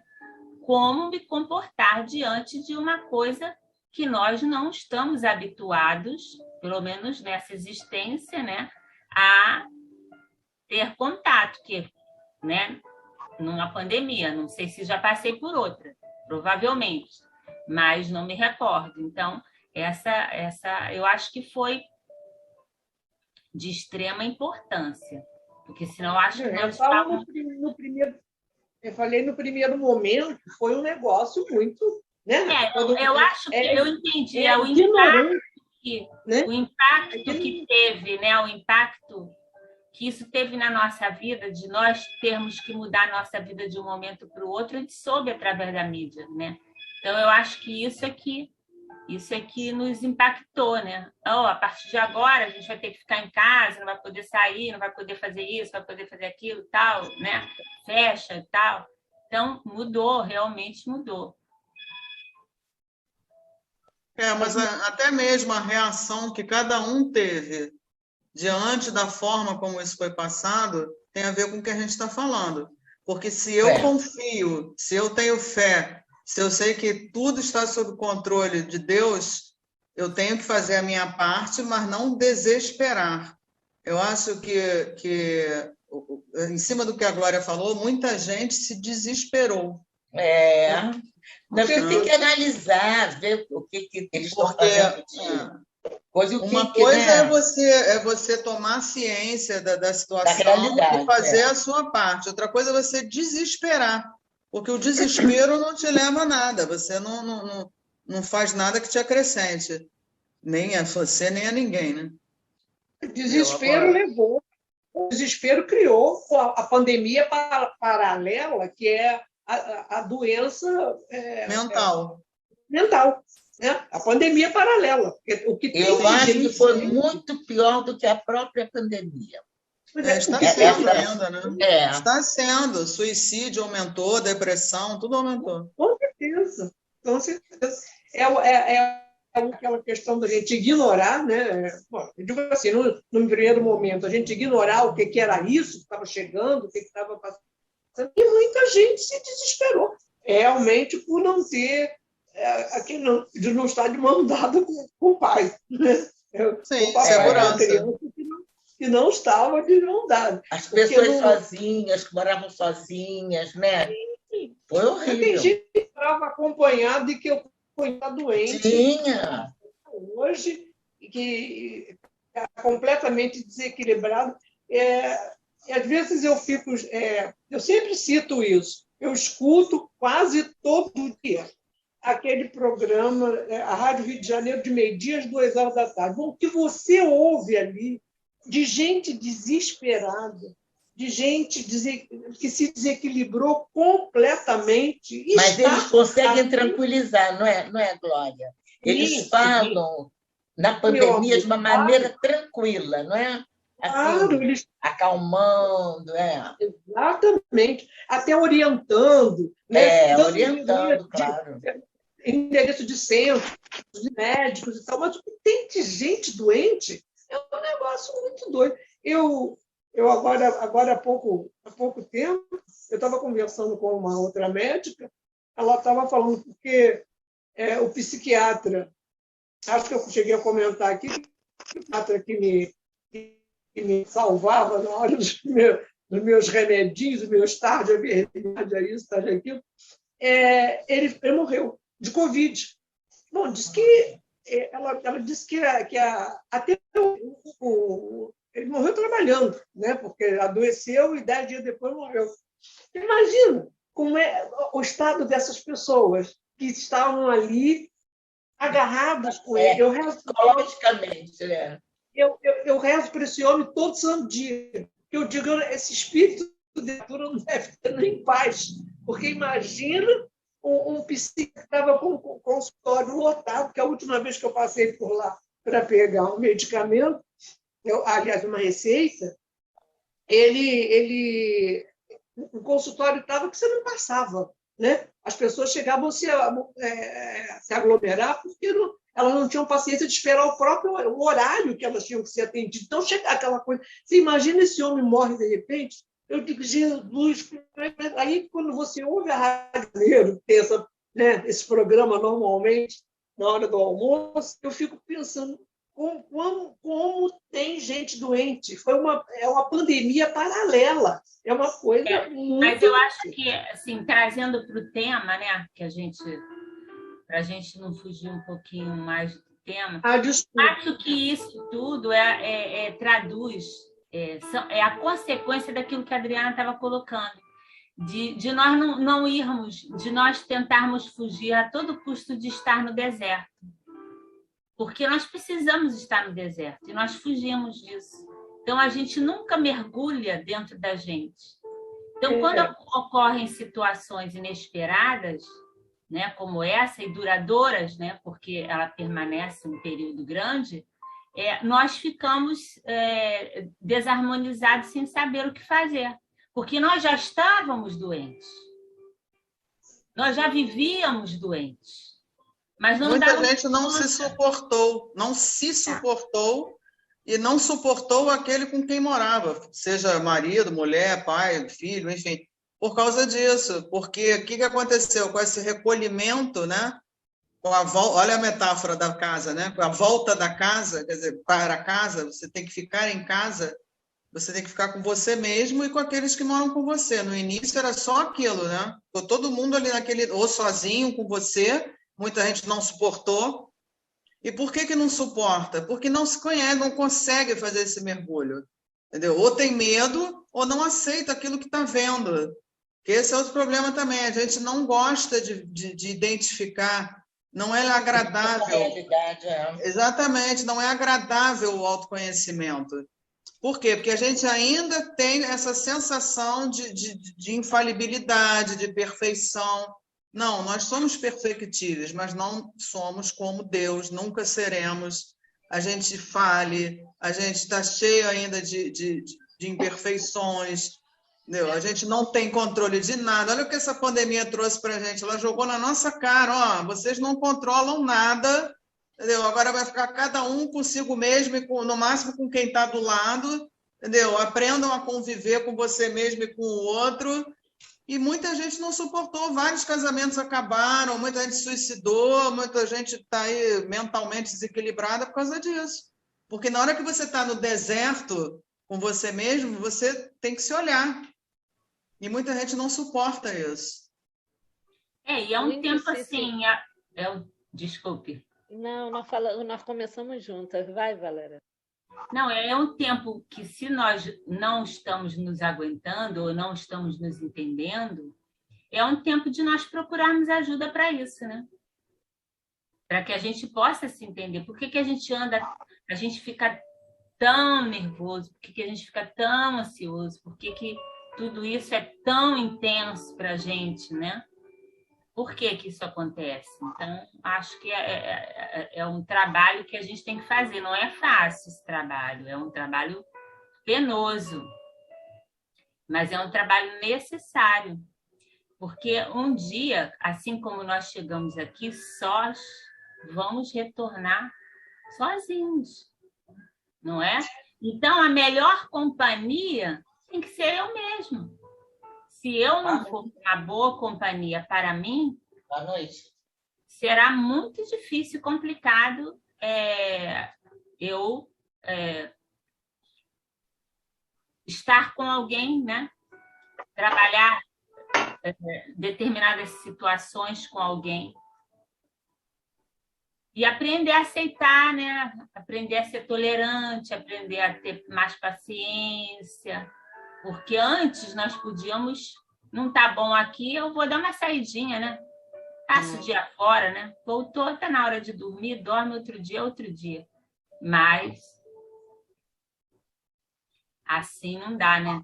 como me comportar diante de uma coisa que nós não estamos habituados, pelo menos nessa existência, né, a ter contato, né, numa pandemia. Não sei se já passei por outra, provavelmente, mas não me recordo. Então, essa eu acho que foi de extrema importância, porque senão eu acho que nós estávamos... Eu falei no primeiro momento, foi um negócio muito... Né? Eu acho que eu entendi o impacto que teve, né? O impacto que isso teve na nossa vida, de nós termos que mudar a nossa vida de um momento para o outro, a gente soube através da mídia, né? Então, eu acho que isso é que nos impactou, né? A partir de agora, a gente vai ter que ficar em casa, não vai poder sair, não vai poder fazer isso, vai poder fazer aquilo, tal, né? Fecha e tal. Então, mudou, realmente mudou. Mas até mesmo a reação que cada um teve diante da forma como isso foi passado tem a ver com o que a gente está falando. Porque se eu confio, se eu tenho fé, se eu sei que tudo está sob controle de Deus, eu tenho que fazer a minha parte, mas não desesperar. Eu acho que em cima do que a Glória falou, muita gente se desesperou. Nós temos que analisar, ver o que eles estão fazendo. Uma coisa é você tomar ciência da situação e fazer a sua parte. Outra coisa é você desesperar, porque o desespero não te leva a nada. Você não faz nada que te acrescente, nem a você, nem a ninguém, né? O desespero levou, o desespero criou a pandemia paralela, que é a doença mental. Né? A pandemia paralela. Eu acho que foi muito pior do que a própria pandemia. Está sendo ainda, né? Está sendo. Suicídio aumentou, depressão, tudo aumentou. Com certeza. Aquela questão da gente ignorar, né? Bom, eu digo assim, no primeiro momento, a gente ignorar o que era isso que estava chegando, o que estava passando, e muita gente se desesperou, realmente, por não ter de não estar de mão dada com o pai. Né? Sim, segurança. Que não estava de mão dada. As pessoas sozinhas, que moravam sozinhas, né? Sim. Foi horrível. Tem gente que estava acompanhada e que eu fui doente. Tinha. Hoje, que está completamente desequilibrado. Às vezes eu fico... eu sempre cito isso. Eu escuto quase todo dia aquele programa, a Rádio Rio de Janeiro, de meio-dia às 2 horas da tarde. Bom, o que você ouve ali de gente desesperada, de gente que se desequilibrou completamente. Mas eles conseguem tranquilizar, não é, Glória? Eles falam na pandemia de uma maneira tranquila, não é? Assim, claro, eles... acalmando. Exatamente. Até orientando. Né? Orientando, claro. Endereço de centros, de médicos e tal, mas o que tem de gente doente é um negócio muito doido. Eu agora há pouco tempo, eu estava conversando com uma outra médica, ela estava falando porque o psiquiatra, acho que eu cheguei a comentar aqui, o psiquiatra que me salvava na hora dos meus remedinhos, do meu estágio, a verdade é isso, estágio aquilo, ele morreu de Covid. Bom, diz que ela disse que até ele morreu trabalhando, né? Porque adoeceu e 10 dias depois morreu. Imagina como é o estado dessas pessoas que estavam ali agarradas com ele. Psicologicamente, né? Eu rezo para esse homem todo santo dia. Eu digo, esse espírito de criatura não deve ter nem paz. Porque imagina um psiquiatra que estava com o consultório lotado, que a última vez que eu passei por lá para pegar um medicamento, aliás, uma receita, o consultório estava que você não passava, né? As pessoas chegavam a se aglomerar porque elas não tinham paciência de esperar o próprio horário que elas tinham que ser atendidas. Então, chega aquela coisa. Você imagina esse homem morre de repente? Eu digo, Jesus. Aí, quando você ouve a Rádio Janeiro, tem esse programa normalmente, na hora do almoço, eu fico pensando como tem gente doente. É uma pandemia paralela. É uma coisa muito... Mas eu acho que, assim, trazendo para o tema, né, para a gente não fugir um pouquinho mais do tema, acho que isso tudo traduz, é a consequência daquilo que a Adriana estava colocando, de nós não irmos, de nós tentarmos fugir a todo custo de estar no deserto. Porque nós precisamos estar no deserto e nós fugimos disso. Então, a gente nunca mergulha dentro da gente. Então, quando ocorrem situações inesperadas, né, como essa, e duradouras, né, porque ela permanece um período grande, nós ficamos desarmonizados sem saber o que fazer. Porque nós já estávamos doentes. Nós já vivíamos doentes. Mas muita gente não se suportou, e não suportou aquele com quem morava, seja marido, mulher, pai, filho, enfim, por causa disso. Porque o que aconteceu com esse recolhimento, né? Olha a metáfora da casa, né? Com a volta da casa, quer dizer, para casa, você tem que ficar em casa, você tem que ficar com você mesmo e com aqueles que moram com você. No início era só aquilo, né? Ficou todo mundo ali ou sozinho com você. Muita gente não suportou. E por que não suporta? Porque não se conhece, não consegue fazer esse mergulho. Entendeu? Ou tem medo, ou não aceita aquilo que está vendo. Que esse é outro problema também. A gente não gosta de identificar. Não é agradável. Realidade, Exatamente, não é agradável o autoconhecimento. Por quê? Porque a gente ainda tem essa sensação de infalibilidade, de perfeição. Não, nós somos perfectíveis, mas não somos como Deus, nunca seremos. A gente fale, a gente está cheio ainda de imperfeições, entendeu? A gente não tem controle de nada. Olha o que essa pandemia trouxe para a gente. Ela jogou na nossa cara, vocês não controlam nada, entendeu? Agora vai ficar cada um consigo mesmo e no máximo com quem está do lado, entendeu? Aprendam a conviver com você mesmo e com o outro. E muita gente não suportou, vários casamentos acabaram, muita gente suicidou, muita gente está aí mentalmente desequilibrada por causa disso. Porque na hora que você está no deserto com você mesmo, você tem que se olhar. E muita gente não suporta isso. E é um tempo assim... Desculpe. Não, nós começamos juntas. Vai, Valéria. Não, é um tempo que, se nós não estamos nos aguentando ou não estamos nos entendendo, é um tempo de nós procurarmos ajuda para isso, né? Para que a gente possa se entender. Por que a gente fica tão nervoso? Por que a gente fica tão ansioso? Por que tudo isso é tão intenso para a gente, né? Por que isso acontece? Então, acho que é um trabalho que a gente tem que fazer. Não é fácil esse trabalho, é um trabalho penoso, mas é um trabalho necessário. Porque um dia, assim como nós chegamos aqui, sós vamos retornar sozinhos, não é? Então, a melhor companhia tem que ser eu mesma. Se eu não for uma boa companhia para mim, será muito difícil, complicado eu estar com alguém, né? Trabalhar determinadas situações com alguém e aprender a aceitar, né? Aprender a ser tolerante, aprender a ter mais paciência. Porque antes nós podíamos não tá bom aqui, eu vou dar uma saidinha, né? Passo o dia fora, né? Voltou, tá na hora de dormir, dorme outro dia. Mas assim não dá, né?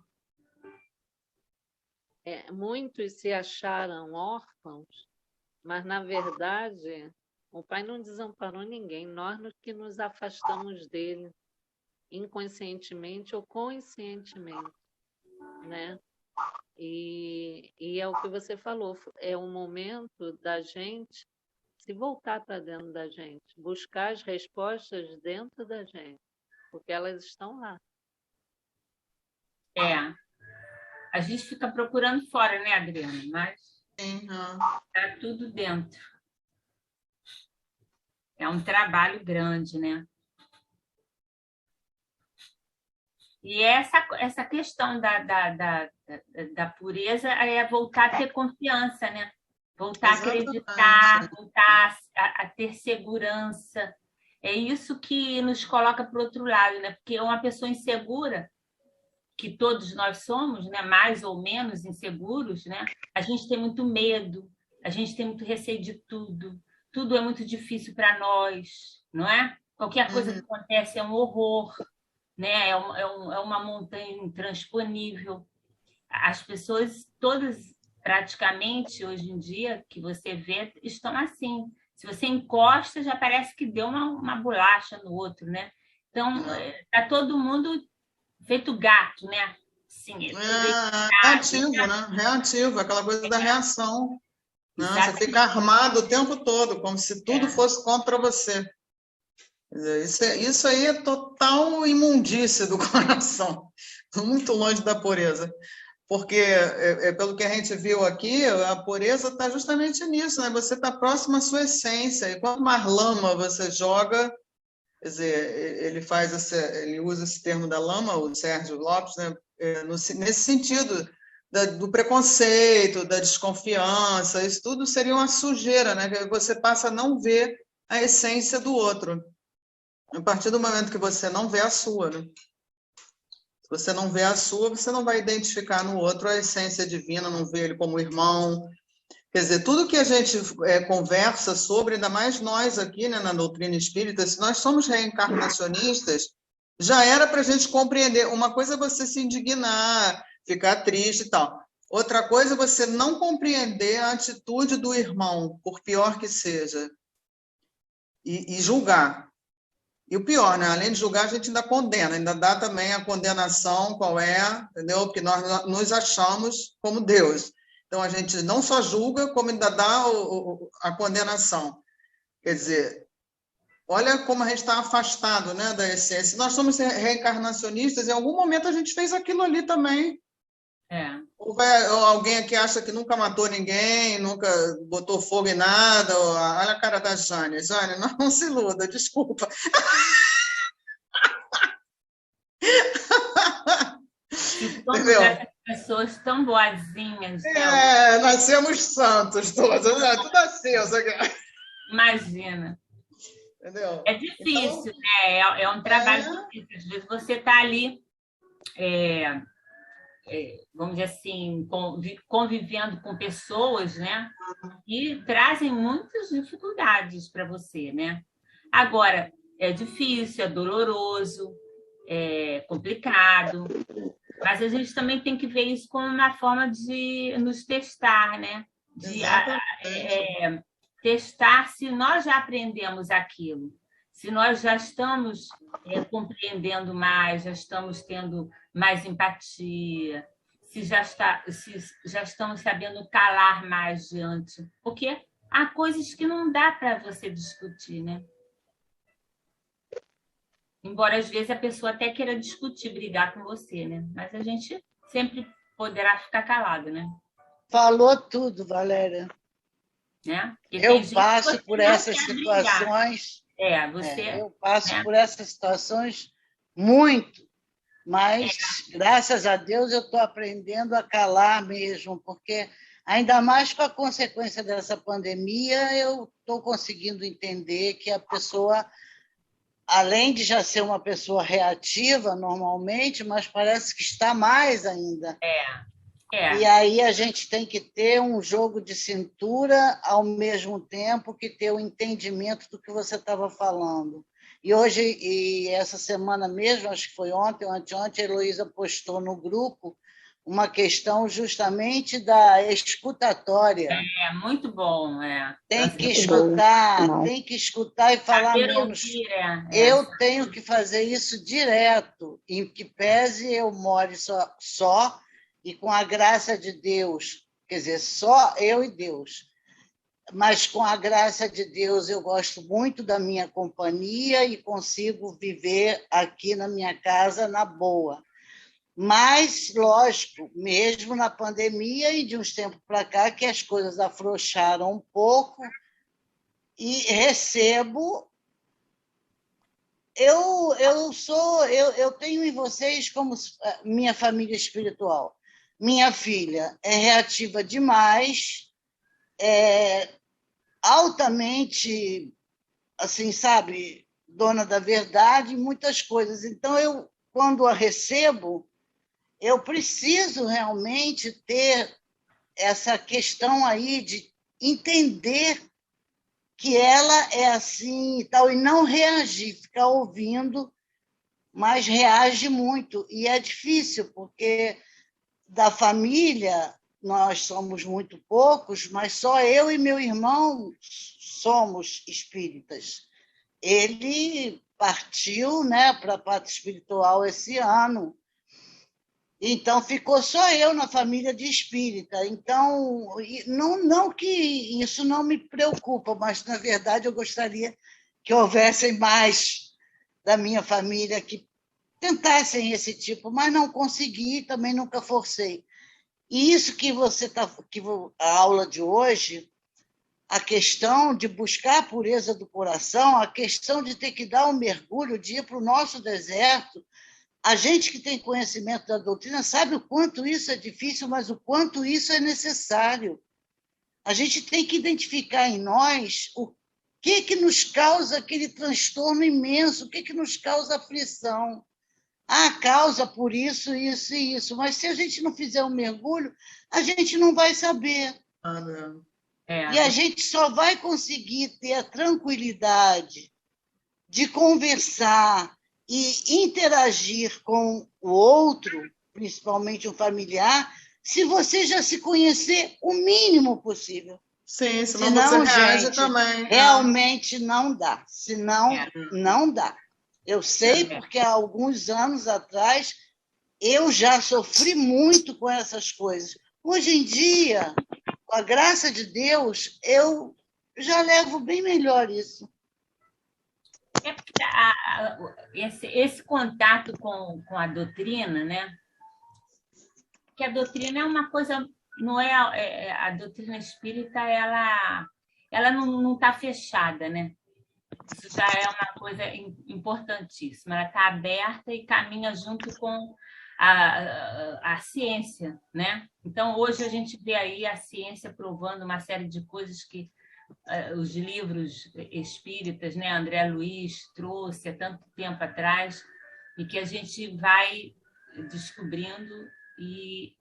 Muitos se acharam órfãos, mas, na verdade, o pai não desamparou ninguém, nós que nos afastamos dele, inconscientemente ou conscientemente, né? E é o que você falou, é o momento da gente se voltar para dentro da gente, buscar as respostas dentro da gente, porque elas estão lá. A gente fica procurando fora, né, Adriana? Mas está tudo dentro. É um trabalho grande, né? E essa questão da pureza é voltar a ter confiança, né? Voltar a acreditar, voltar a ter segurança. É isso que nos coloca para o outro lado, né? Porque uma pessoa insegura, que todos nós somos, né? Mais ou menos inseguros, né? A gente tem muito medo, a gente tem muito receio de tudo. Tudo é muito difícil para nós, não é? Qualquer coisa que acontece é um horror, né? É uma montanha intransponível. As pessoas todas, praticamente, hoje em dia, que você vê, estão assim. Se você encosta, já parece que deu uma bolacha no outro, né? Então, está todo mundo feito gato, né? Sim, reativo, né? Reativo, aquela coisa da reação. Né? Você fica armado o tempo todo, como se tudo fosse contra você. Isso aí é total imundície do coração, muito longe da pureza. Porque, pelo que a gente viu aqui, a pureza está justamente nisso, né? Você está próximo à sua essência, e quanto mais lama você joga, quer dizer, ele usa esse termo da lama, o Sérgio Lopes, né? Nesse sentido do preconceito, da desconfiança, isso tudo seria uma sujeira, né? Que você passa a não ver a essência do outro. A partir do momento que você não vê a sua, né? Se você não vê a sua, você não vai identificar no outro a essência divina, não vê ele como irmão. Quer dizer, tudo que a gente conversa sobre, ainda mais nós aqui, né, na doutrina espírita, se nós somos reencarnacionistas, já era para a gente compreender. Uma coisa é você se indignar, ficar triste e tal. Outra coisa é você não compreender a atitude do irmão, por pior que seja, e julgar. E o pior, né? Além de julgar, a gente ainda condena, ainda dá também a condenação, qual é, entendeu? Porque nós nos achamos como Deus. Então, a gente não só julga, como ainda dá a condenação. Quer dizer, olha como a gente está afastado, né, da essência. Nós somos reencarnacionistas, em algum momento a gente fez aquilo ali também. Ou alguém aqui acha que nunca matou ninguém, nunca botou fogo em nada. Olha a cara da Jane. Jane, não se iluda, desculpa. Essas pessoas tão boazinhas. Nascemos santos todos, né? Tudo assim. Imagina. Entendeu? É difícil, então, né? É um trabalho difícil. Às vezes você está ali... vamos dizer assim, convivendo com pessoas, né, que trazem muitas dificuldades para você, né? Agora, é difícil, é doloroso, é complicado, mas a gente também tem que ver isso como uma forma de nos testar, né? De testar se nós já aprendemos aquilo, se nós já estamos compreendendo mais, já estamos tendo mais empatia, se já estamos sabendo calar mais diante. Porque há coisas que não dá para você discutir, né? Embora, às vezes, a pessoa até queira discutir, brigar com você, né? Mas a gente sempre poderá ficar calado, né? Falou tudo, Valéria. Né? Eu passo por essas situações... Eu passo por essas situações muito, mas, graças a Deus, eu estou aprendendo a calar mesmo, porque, ainda mais com a consequência dessa pandemia, eu estou conseguindo entender que a pessoa, além de já ser uma pessoa reativa normalmente, mas parece que está mais ainda. E aí a gente tem que ter um jogo de cintura ao mesmo tempo que ter o entendimento do que você estava falando. E hoje, e essa semana mesmo, acho que foi ontem ou anteontem, a Heloísa postou no grupo uma questão justamente da escutatória. Muito bom. Tem que escutar e falar menos. Eu tenho que fazer isso direto, em que pese eu more só e com a graça de Deus, quer dizer, só eu e Deus. Mas com a graça de Deus eu gosto muito da minha companhia e consigo viver aqui na minha casa na boa. Mas, lógico, mesmo na pandemia e de uns tempos para cá, que as coisas afrouxaram um pouco, e recebo. Eu tenho em vocês como minha família espiritual. Minha filha é reativa demais, altamente, assim, sabe, dona da verdade, muitas coisas. Então, quando a recebo, eu preciso realmente ter essa questão aí de entender que ela é assim e tal, e não reagir, ficar ouvindo, mas reage muito. E é difícil, porque da família nós somos muito poucos, mas só eu e meu irmão somos espíritas. Ele partiu, né, para a pátria espiritual esse ano, então ficou só eu na família de espírita. Então, não que isso não me preocupa, mas, na verdade, eu gostaria que houvessem mais da minha família que tentassem esse tipo, mas não consegui, também nunca forcei. E isso que a aula de hoje, a questão de buscar a pureza do coração, a questão de ter que dar um mergulho, de ir para o nosso deserto. A gente que tem conhecimento da doutrina sabe o quanto isso é difícil, mas o quanto isso é necessário. A gente tem que identificar em nós o que nos causa aquele transtorno imenso, o que nos causa aflição. Causa por isso, isso e isso. Mas se a gente não fizer um mergulho, a gente não vai saber. E a gente só vai conseguir ter a tranquilidade de conversar e interagir com o outro, principalmente um familiar, se você já se conhecer o mínimo possível. Sim, senão você reage também. Realmente não dá. Senão, não dá. Eu sei porque há alguns anos atrás eu já sofri muito com essas coisas. Hoje em dia, com a graça de Deus, eu já levo bem melhor isso. Esse contato com a doutrina, né? Que a doutrina é uma coisa, não é a doutrina espírita, ela não está fechada, né? Isso já é uma coisa importantíssima. Ela está aberta e caminha junto com a ciência, né? Então, hoje a gente vê aí a ciência provando uma série de coisas que os livros espíritas, né, André Luiz trouxe há tanto tempo atrás, e que a gente vai descobrindo, e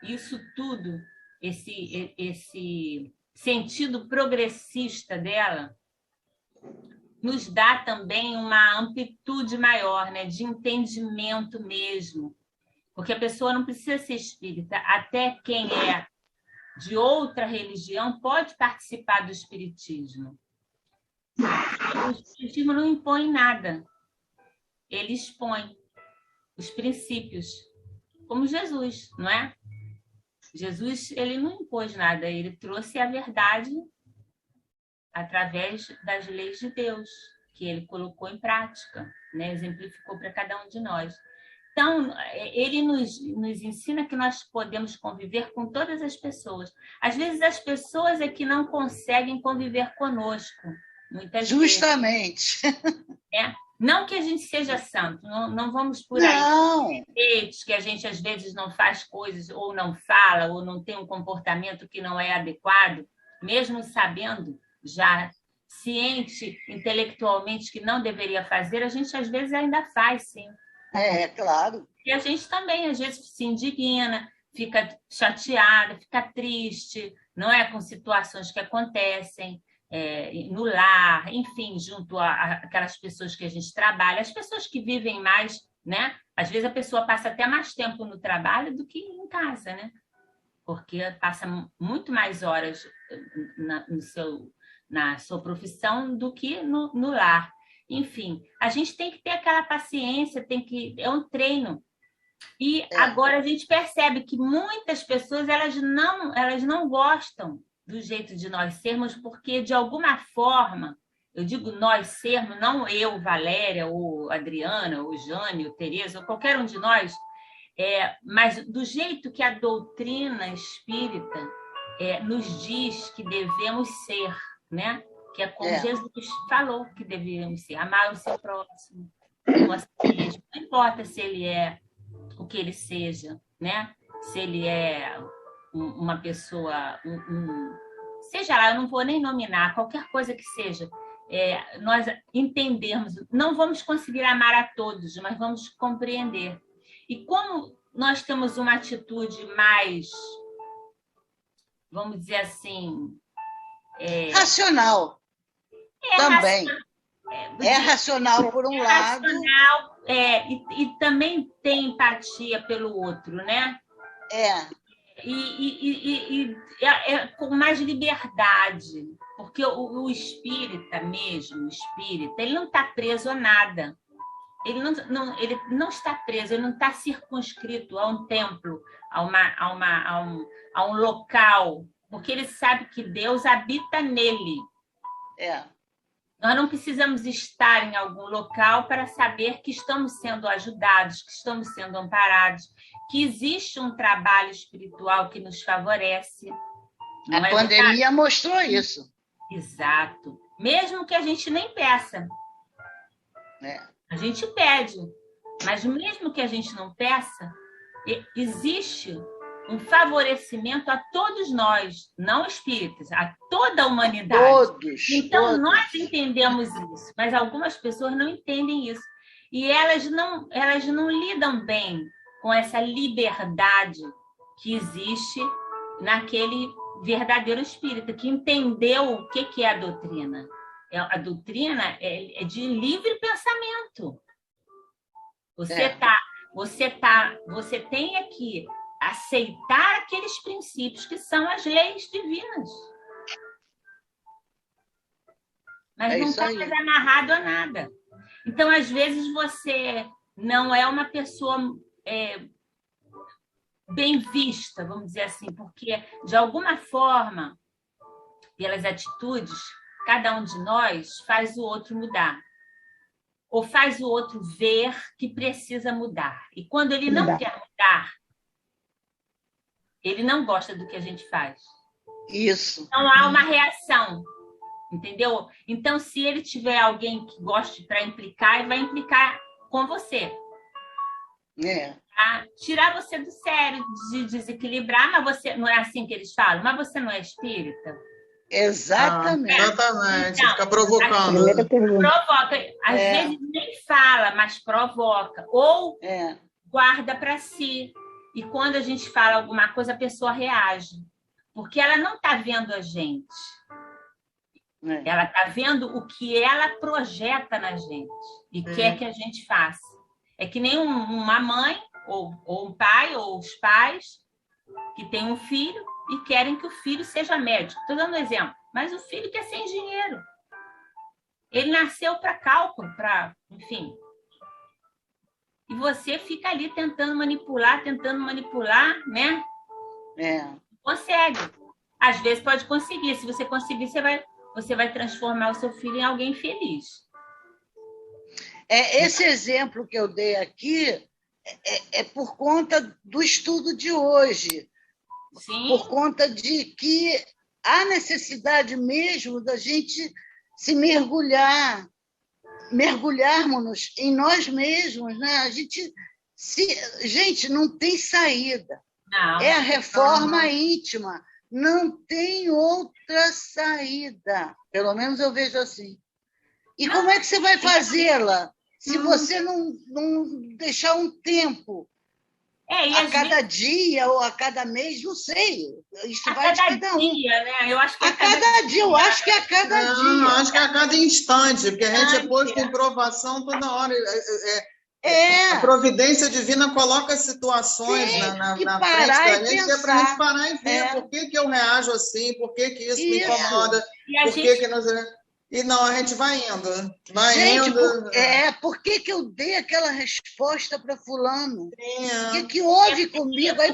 isso tudo, esse sentido progressista dela, nos dá também uma amplitude maior, né, de entendimento mesmo, porque a pessoa não precisa ser espírita, até quem é de outra religião pode participar do espiritismo. O espiritismo não impõe nada, ele expõe os princípios, como Jesus, não é? Jesus, ele não impôs nada, ele trouxe a verdade através das leis de Deus, que ele colocou em prática, né? Exemplificou para cada um de nós. Então, ele nos ensina que nós podemos conviver com todas as pessoas. Às vezes, as pessoas é que não conseguem conviver conosco, muitas Justamente. vezes. Não que a gente seja santo, não vamos por aí. Defeitos, que a gente, às vezes, não faz coisas, ou não fala, ou não tem um comportamento que não é adequado, mesmo sabendo, já ciente intelectualmente que não deveria fazer, a gente, às vezes, ainda faz, sim. Claro. E a gente também, às vezes, se indigna, fica chateada, fica triste, não é, com situações que acontecem no lar, enfim, junto aquelas pessoas que a gente trabalha, as pessoas que vivem mais, né? Às vezes a pessoa passa até mais tempo no trabalho do que em casa, né? Porque passa muito mais horas na sua profissão do que no lar. Enfim, a gente tem que ter aquela paciência, é um treino. E agora a gente percebe que muitas pessoas elas não gostam do jeito de nós sermos, porque, de alguma forma, eu digo nós sermos, não eu, Valéria, ou Adriana, ou Jane, ou Tereza, ou qualquer um de nós, mas do jeito que a doutrina espírita nos diz que devemos ser, né? Que é como Jesus falou que deveríamos ser, amar o seu próximo, como a si mesmo. Não importa se ele é o que ele seja, né? Se ele é uma pessoa, seja lá, eu não vou nem nominar, qualquer coisa que seja, nós entendermos, não vamos conseguir amar a todos, mas vamos compreender. E como nós temos uma atitude mais, vamos dizer assim... racional. Também. Racional por um lado. Racional, e também tem empatia pelo outro, né? E com mais liberdade, porque o espírita mesmo, ele não está preso a nada. Ele não está preso, ele não está circunscrito a um templo, a um local, porque ele sabe que Deus habita nele. Nós não precisamos estar em algum local para saber que estamos sendo ajudados, que estamos sendo amparados, que existe um trabalho espiritual que nos favorece. A pandemia mostrou isso. Exato. Mesmo que a gente nem peça. A gente pede, mas mesmo que a gente não peça, existe um favorecimento a todos nós, não espíritas, a toda a humanidade. Então, nós entendemos isso, mas algumas pessoas não entendem isso. E elas não lidam bem com essa liberdade que existe naquele verdadeiro espírita, que entendeu o que é a doutrina. A doutrina é de livre pensamento. Você tem aqui aceitar aqueles princípios que são as leis divinas. Mas não está mais amarrado a nada. Então, às vezes, você não é uma pessoa bem vista, vamos dizer assim, porque, de alguma forma, pelas atitudes, cada um de nós faz o outro mudar. Ou faz o outro ver que precisa mudar. E quando ele não quer mudar, ele não gosta do que a gente faz. Isso. Então, há uma reação, entendeu? Então, se ele tiver alguém que goste para implicar, ele vai implicar com você. Tá? Tirar você do sério, de desequilibrar, mas você... Não é assim que eles falam? Mas você não é espírita? Exatamente. Exatamente, então, fica provocando. Provoca. Às vezes nem fala, mas provoca. Ou guarda para si. E quando a gente fala alguma coisa, a pessoa reage. Porque ela não está vendo a gente. Ela está vendo o que ela projeta na gente. E quer que a gente faça. É que nem uma mãe, ou um pai, ou os pais, que tem um filho e querem que o filho seja médico. Estou dando um exemplo. Mas o filho quer ser engenheiro. Ele nasceu para cálculo, enfim... E você fica ali tentando manipular, né? Consegue. Às vezes pode conseguir. Se você conseguir, você vai transformar o seu filho em alguém feliz. Esse exemplo que eu dei aqui é por conta do estudo de hoje. Sim. Por conta de que há necessidade mesmo da gente se mergulharmos em nós mesmos, né? Gente, não tem saída. Não. É a reforma íntima. Não tem outra saída. Pelo menos eu vejo assim. E como é que você vai fazê-la se você não deixar um tempo E a cada dia ou a cada mês, não sei. Isso vai de cada um. Dia, né? Eu acho que a cada dia, eu acho que é a cada dia. Acho que é a cada instante, porque a gente é posto em provação toda hora. A providência divina coloca situações na frente da gente, que é para a gente parar e ver por que eu reajo assim, por que isso me incomoda, que nós... E não, a gente vai indo. Por que eu dei aquela resposta para fulano? O que houve comigo? Aí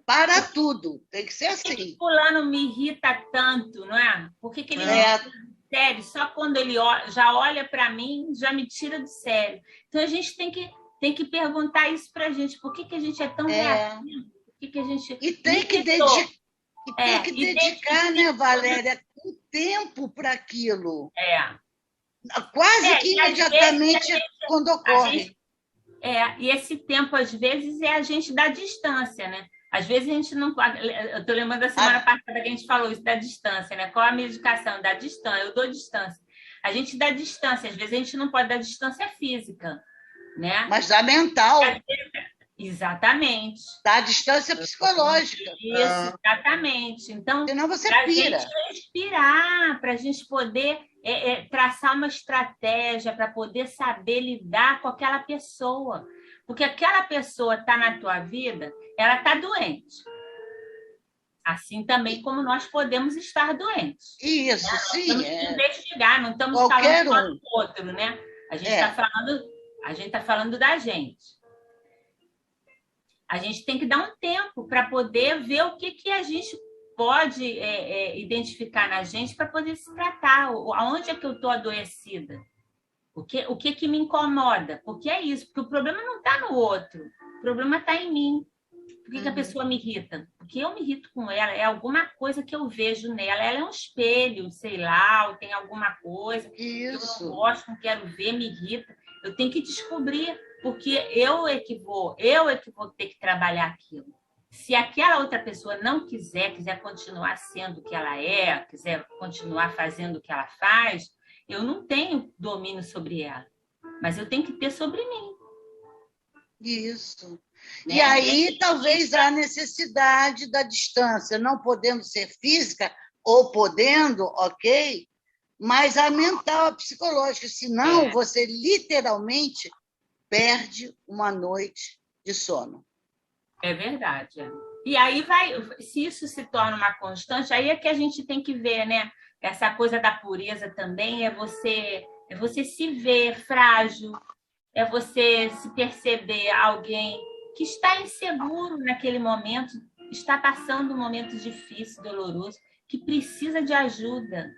para tudo. Tem que ser assim. Por que fulano me irrita tanto, não é? Por que ele me irrita sério? Só quando ele já olha para mim, já me tira do sério. Então, a gente tem que perguntar isso para a gente. Por que a gente é tão reativo? Por que a gente... E tem que dedicar, né, Valéria, o tempo para aquilo. Quase que imediatamente quando ocorre. E esse tempo, às vezes, é a gente da distância, né? Às vezes a gente não pode... Eu estou lembrando da semana passada que a gente falou isso da distância, né? Qual a medicação? Da distância. Eu dou distância. A gente dá distância. Às vezes a gente não pode dar distância física, né? Mas dá mental. Exatamente. Dá distância psicológica. Isso, exatamente. Então, senão você pira. Para a gente respirar, para a gente poder traçar uma estratégia, para poder saber lidar com aquela pessoa. Porque aquela pessoa está na tua vida, ela está doente. Assim também como nós podemos estar doentes. Isso, né? Sim. Temos que investigar, não estamos Qualquer falando do outro, né? A gente está falando da gente. A gente tem que dar um tempo para poder ver o que a gente pode identificar na gente para poder se tratar. Aonde é que eu estou adoecida? O que me incomoda? Porque é isso. Porque o problema não está no outro. O problema está em mim. Por que a pessoa me irrita? Porque eu me irrito com ela. É alguma coisa que eu vejo nela. Ela é um espelho, sei lá, ou tem alguma coisa que eu não gosto, não quero ver, me irrita. Eu tenho que descobrir, porque eu é que vou ter que trabalhar aquilo. Se aquela outra pessoa não quiser continuar sendo o que ela é, quiser continuar fazendo o que ela faz, eu não tenho domínio sobre ela, mas eu tenho que ter sobre mim. Isso. Né? E aí talvez a necessidade da distância, não podendo ser física ou podendo, ok, mas a mental, a psicológica, senão você literalmente perde uma noite de sono. É verdade. E aí se isso se torna uma constante, aí é que a gente tem que ver, né? Essa coisa da pureza também é você se ver frágil, é você se perceber alguém que está inseguro naquele momento, está passando um momento difícil, doloroso, que precisa de ajuda.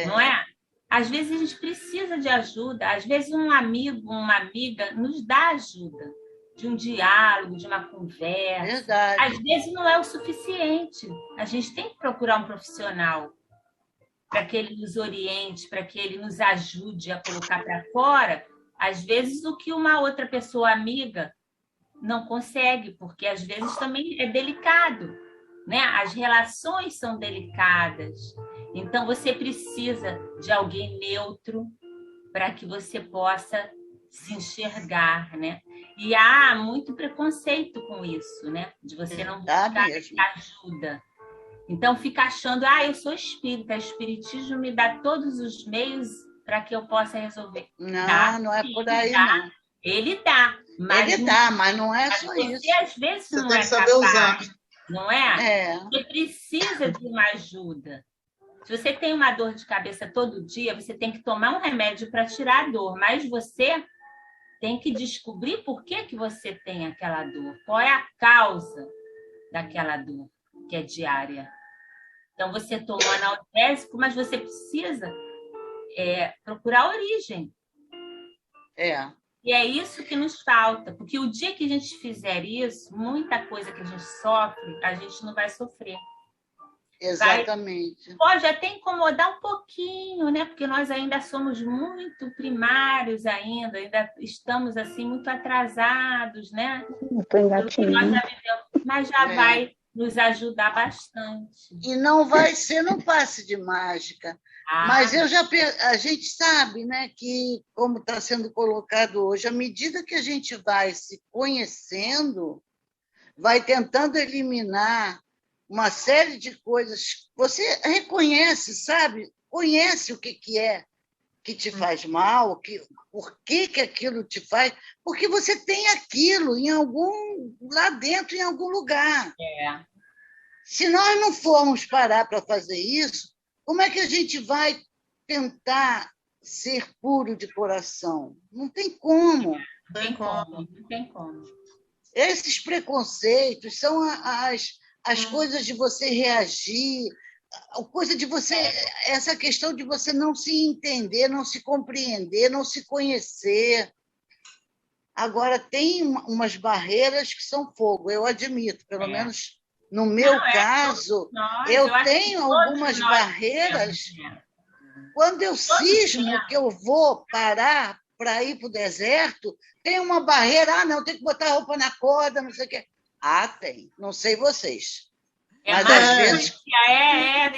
Não é? Às vezes a gente precisa de ajuda, às vezes um amigo, uma amiga nos dá ajuda, de um diálogo, de uma conversa. Verdade. Às vezes não é o suficiente. A gente tem que procurar um profissional para que ele nos oriente, para que ele nos ajude a colocar para fora, às vezes, o que uma outra pessoa amiga não consegue, porque às vezes também é delicado, né? As relações são delicadas. Então, você precisa de alguém neutro para que você possa se enxergar, né? E há muito preconceito com isso, né? De você não buscar ajuda. Então, fica achando, eu sou espírita, o espiritismo me dá todos os meios para que eu possa resolver. Não é por aí, não. Ele dá. Mas não é só isso. Você, às vezes, você não tem é que saber capaz, usar. não é? Você precisa de uma ajuda. Se você tem uma dor de cabeça todo dia, você tem que tomar um remédio para tirar a dor, mas você tem que descobrir por que você tem aquela dor, qual é a causa daquela dor, que é diária. Então, você toma analgésico, mas você precisa procurar a origem. E é isso que nos falta, porque o dia que a gente fizer isso, muita coisa que a gente sofre, a gente não vai sofrer. Exatamente. Pode até incomodar um pouquinho, né? Porque nós ainda somos muito primários ainda estamos assim muito atrasados, né? Mas já vai nos ajudar bastante. E não vai ser no passe de mágica. Mas a gente sabe, né, que, como está sendo colocado hoje, à medida que a gente vai se conhecendo, vai tentando eliminar uma série de coisas. Você reconhece, sabe? Conhece o que é que te faz mal, por que aquilo te faz, porque você tem aquilo lá dentro, em algum lugar. Se nós não formos parar para fazer isso, como é que a gente vai tentar ser puro de coração? Não tem como. Não tem como. Esses preconceitos são as coisas de você reagir, a coisa de você, essa questão de você não se entender, não se compreender, não se conhecer. Agora, tem umas barreiras que são fogo, eu admito, pelo menos no meu caso, eu tenho algumas barreiras. Quando eu cismo que eu vou parar para ir para o deserto, tem uma barreira, não, tem que botar a roupa na corda, não sei o quê. Tem, não sei vocês. Mas às vezes...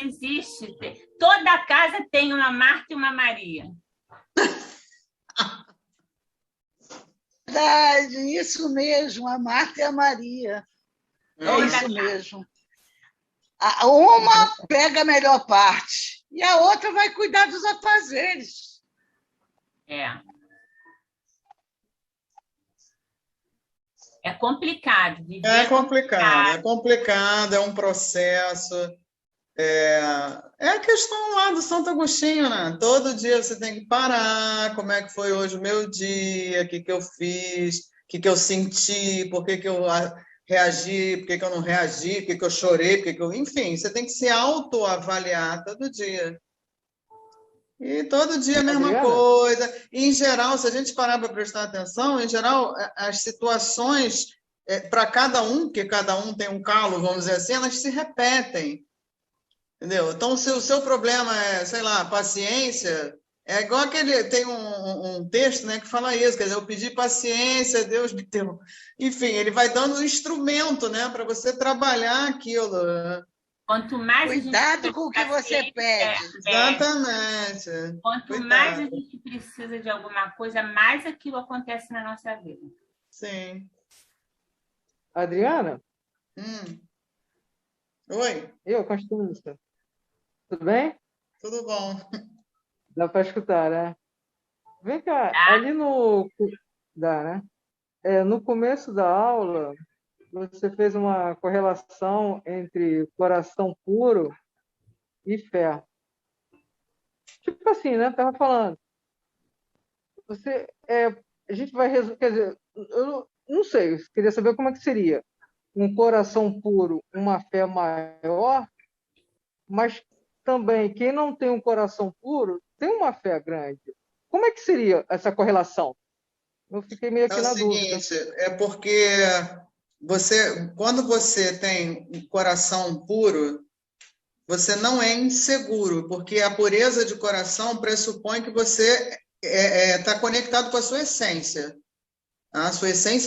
existe. Toda casa tem uma Marta e uma Maria. Verdade, isso mesmo, a Marta e a Maria. É isso mesmo. Uma pega a melhor parte e a outra vai cuidar dos afazeres. É complicado. É complicado, é um processo. É a questão lá do Santo Agostinho, né? Todo dia você tem que parar, como é que foi hoje o meu dia, o que eu fiz, o que eu senti, por que eu reagi, por que eu não reagi, por que eu chorei, enfim, você tem que se autoavaliar todo dia. E todo dia a mesma coisa. E, em geral, se a gente parar para prestar atenção, em geral, as situações, para cada um, porque cada um tem um calo, vamos dizer assim, elas se repetem. Entendeu? Então, se o seu problema é, sei lá, paciência, é igual aquele... Tem um texto, né, que fala isso, quer dizer, eu pedi paciência, Deus me deu. Enfim, ele vai dando um instrumento, né, para você trabalhar aquilo. Quanto mais cuidado com o que você pede. Exatamente. Quanto mais a gente precisa de alguma coisa, mais aquilo acontece na nossa vida. Sim. Adriana? Oi. Constância. Tudo bem? Tudo bom. Dá para escutar, né? Vem cá, ali no... Dá, né? No começo da aula, você fez uma correlação entre coração puro e fé. Tipo assim, né? Estava falando. A gente vai resolver... Quer dizer, eu não sei, eu queria saber como é que seria. Um coração puro, uma fé maior, mas também quem não tem um coração puro tem uma fé grande. Como é que seria essa correlação? Eu fiquei meio aqui na dúvida. É porque quando você tem um coração puro, você não é inseguro, porque a pureza de coração pressupõe que você está conectado com a sua essência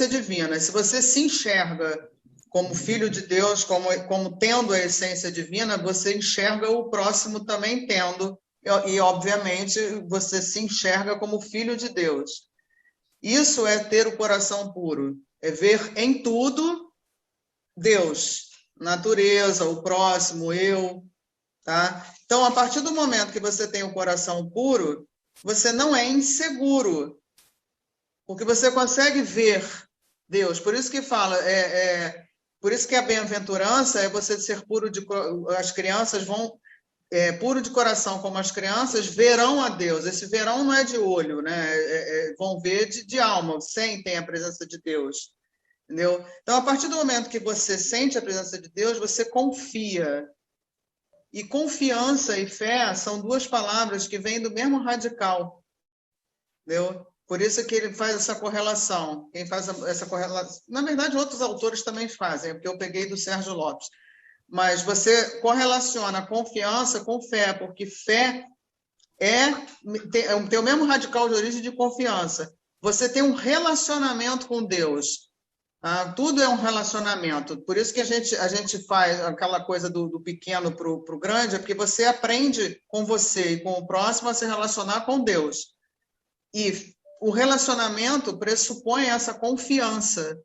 divina. Se você se enxerga como filho de Deus, como tendo a essência divina, você enxerga o próximo também tendo, e obviamente você se enxerga como filho de Deus. Isso é ter o coração puro, é ver em tudo Deus, natureza, o próximo, eu, tá? Então, a partir do momento que você tem o coração puro, você não é inseguro, porque você consegue ver Deus. Por isso que fala, por isso que a bem-aventurança é você ser puro de... As crianças vão... puro de coração como as crianças, verão a Deus. Esse verão não é de olho, né? Vão ver de alma, sentem a presença de Deus. Entendeu? Então, a partir do momento que você sente a presença de Deus, você confia. E confiança e fé são duas palavras que vêm do mesmo radical. Entendeu? Por isso que ele faz essa correlação. Quem faz essa correlação... Na verdade, outros autores também fazem, porque eu peguei do Sérgio Lopes. Mas você correlaciona confiança com fé, porque fé tem o mesmo radical de origem de confiança. Você tem um relacionamento com Deus. Tudo é um relacionamento. Por isso que a gente faz aquela coisa do pequeno para o grande, é porque você aprende com você e com o próximo a se relacionar com Deus. E o relacionamento pressupõe essa confiança,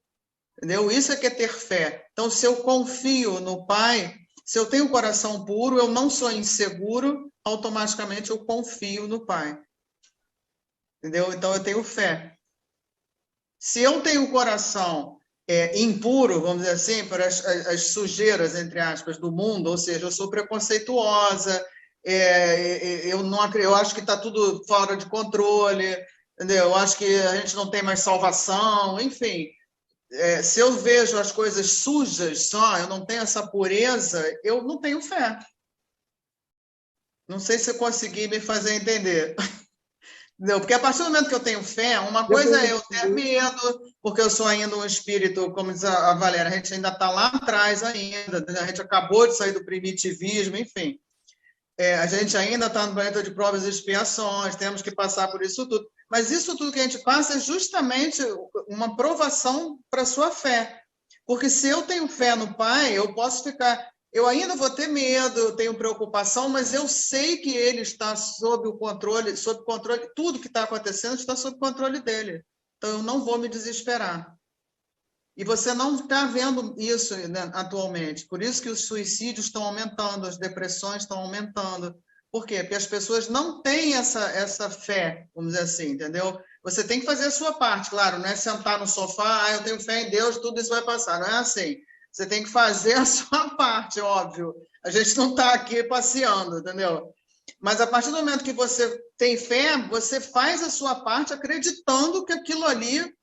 entendeu? Isso é que é ter fé. Então, se eu confio no Pai, se eu tenho um coração puro, eu não sou inseguro, automaticamente eu confio no Pai. Entendeu? Então, eu tenho fé. Se eu tenho um coração impuro, vamos dizer assim, para as sujeiras, entre aspas, do mundo, ou seja, eu sou preconceituosa, eu acho que está tudo fora de controle, entendeu? Eu acho que a gente não tem mais salvação, enfim. Se eu vejo as coisas sujas só, eu não tenho essa pureza, eu não tenho fé. Não sei se eu consegui me fazer entender. Entendeu? Porque a partir do momento que eu tenho fé, uma coisa é eu ter medo, porque eu sou ainda um espírito, como diz a Valéria, a gente ainda está lá atrás ainda, a gente acabou de sair do primitivismo, enfim. A gente ainda está no planeta de provas e expiações, temos que passar por isso tudo. Mas isso tudo que a gente passa é justamente uma provação para a sua fé. Porque se eu tenho fé no Pai, eu posso ficar... Eu ainda vou ter medo, eu tenho preocupação, mas eu sei que Ele está sob controle, tudo que está acontecendo está sob controle dele. Então, eu não vou me desesperar. E você não está vendo isso, né, atualmente. Por isso que os suicídios estão aumentando, as depressões estão aumentando. Por quê? Porque as pessoas não têm essa fé, vamos dizer assim, entendeu? Você tem que fazer a sua parte, claro, não é sentar no sofá, eu tenho fé em Deus, tudo isso vai passar. Não é assim. Você tem que fazer a sua parte, óbvio. A gente não está aqui passeando, entendeu? Mas a partir do momento que você tem fé, você faz a sua parte acreditando que aquilo ali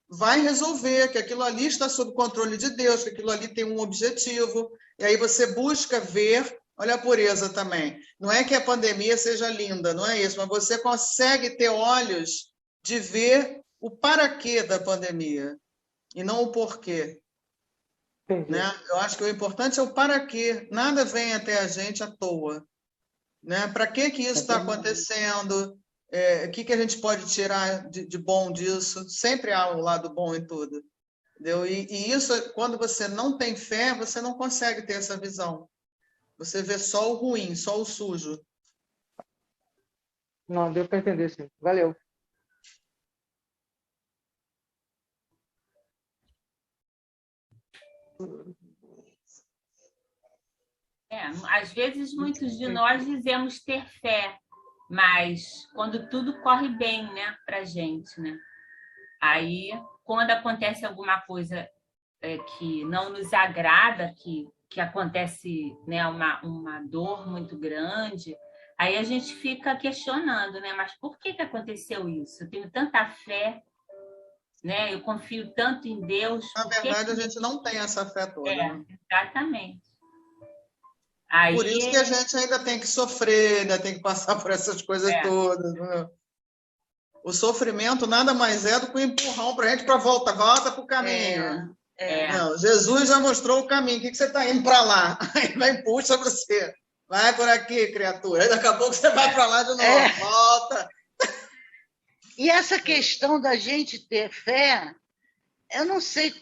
vai resolver, que aquilo ali está sob controle de Deus, que aquilo ali tem um objetivo. E aí você busca ver, olha a pureza também. Não é que a pandemia seja linda, não é isso, mas você consegue ter olhos de ver o para quê da pandemia e não o porquê. Né? Eu acho que o importante é o para quê. Nada vem até a gente à toa. Né? Para que isso está acontecendo? O que a gente pode tirar de bom disso? Sempre há um lado bom em tudo. Entendeu? E isso, quando você não tem fé, você não consegue ter essa visão. Você vê só o ruim, só o sujo. Não, deu para entender, sim. Valeu. Às vezes, muitos de nós dizemos ter fé, mas quando tudo corre bem, né, para a gente, né? Aí, quando acontece alguma coisa que não nos agrada, que acontece, né, uma dor muito grande, aí a gente fica questionando, né? Mas por que aconteceu isso? Eu tenho tanta fé, né? Eu confio tanto em Deus. Na verdade, a gente não tem essa fé toda. Né? Exatamente. Aí... Por isso que a gente ainda tem que sofrer, ainda tem que passar por essas coisas todas. Né? O sofrimento nada mais é do que um empurrão para a gente para volta para o caminho. Não, Jesus já mostrou o caminho. O que você está indo para lá? Aí vai puxa você. Vai por aqui, criatura. Aí daqui a pouco você vai para lá de novo. Volta. E essa questão da gente ter fé, eu não sei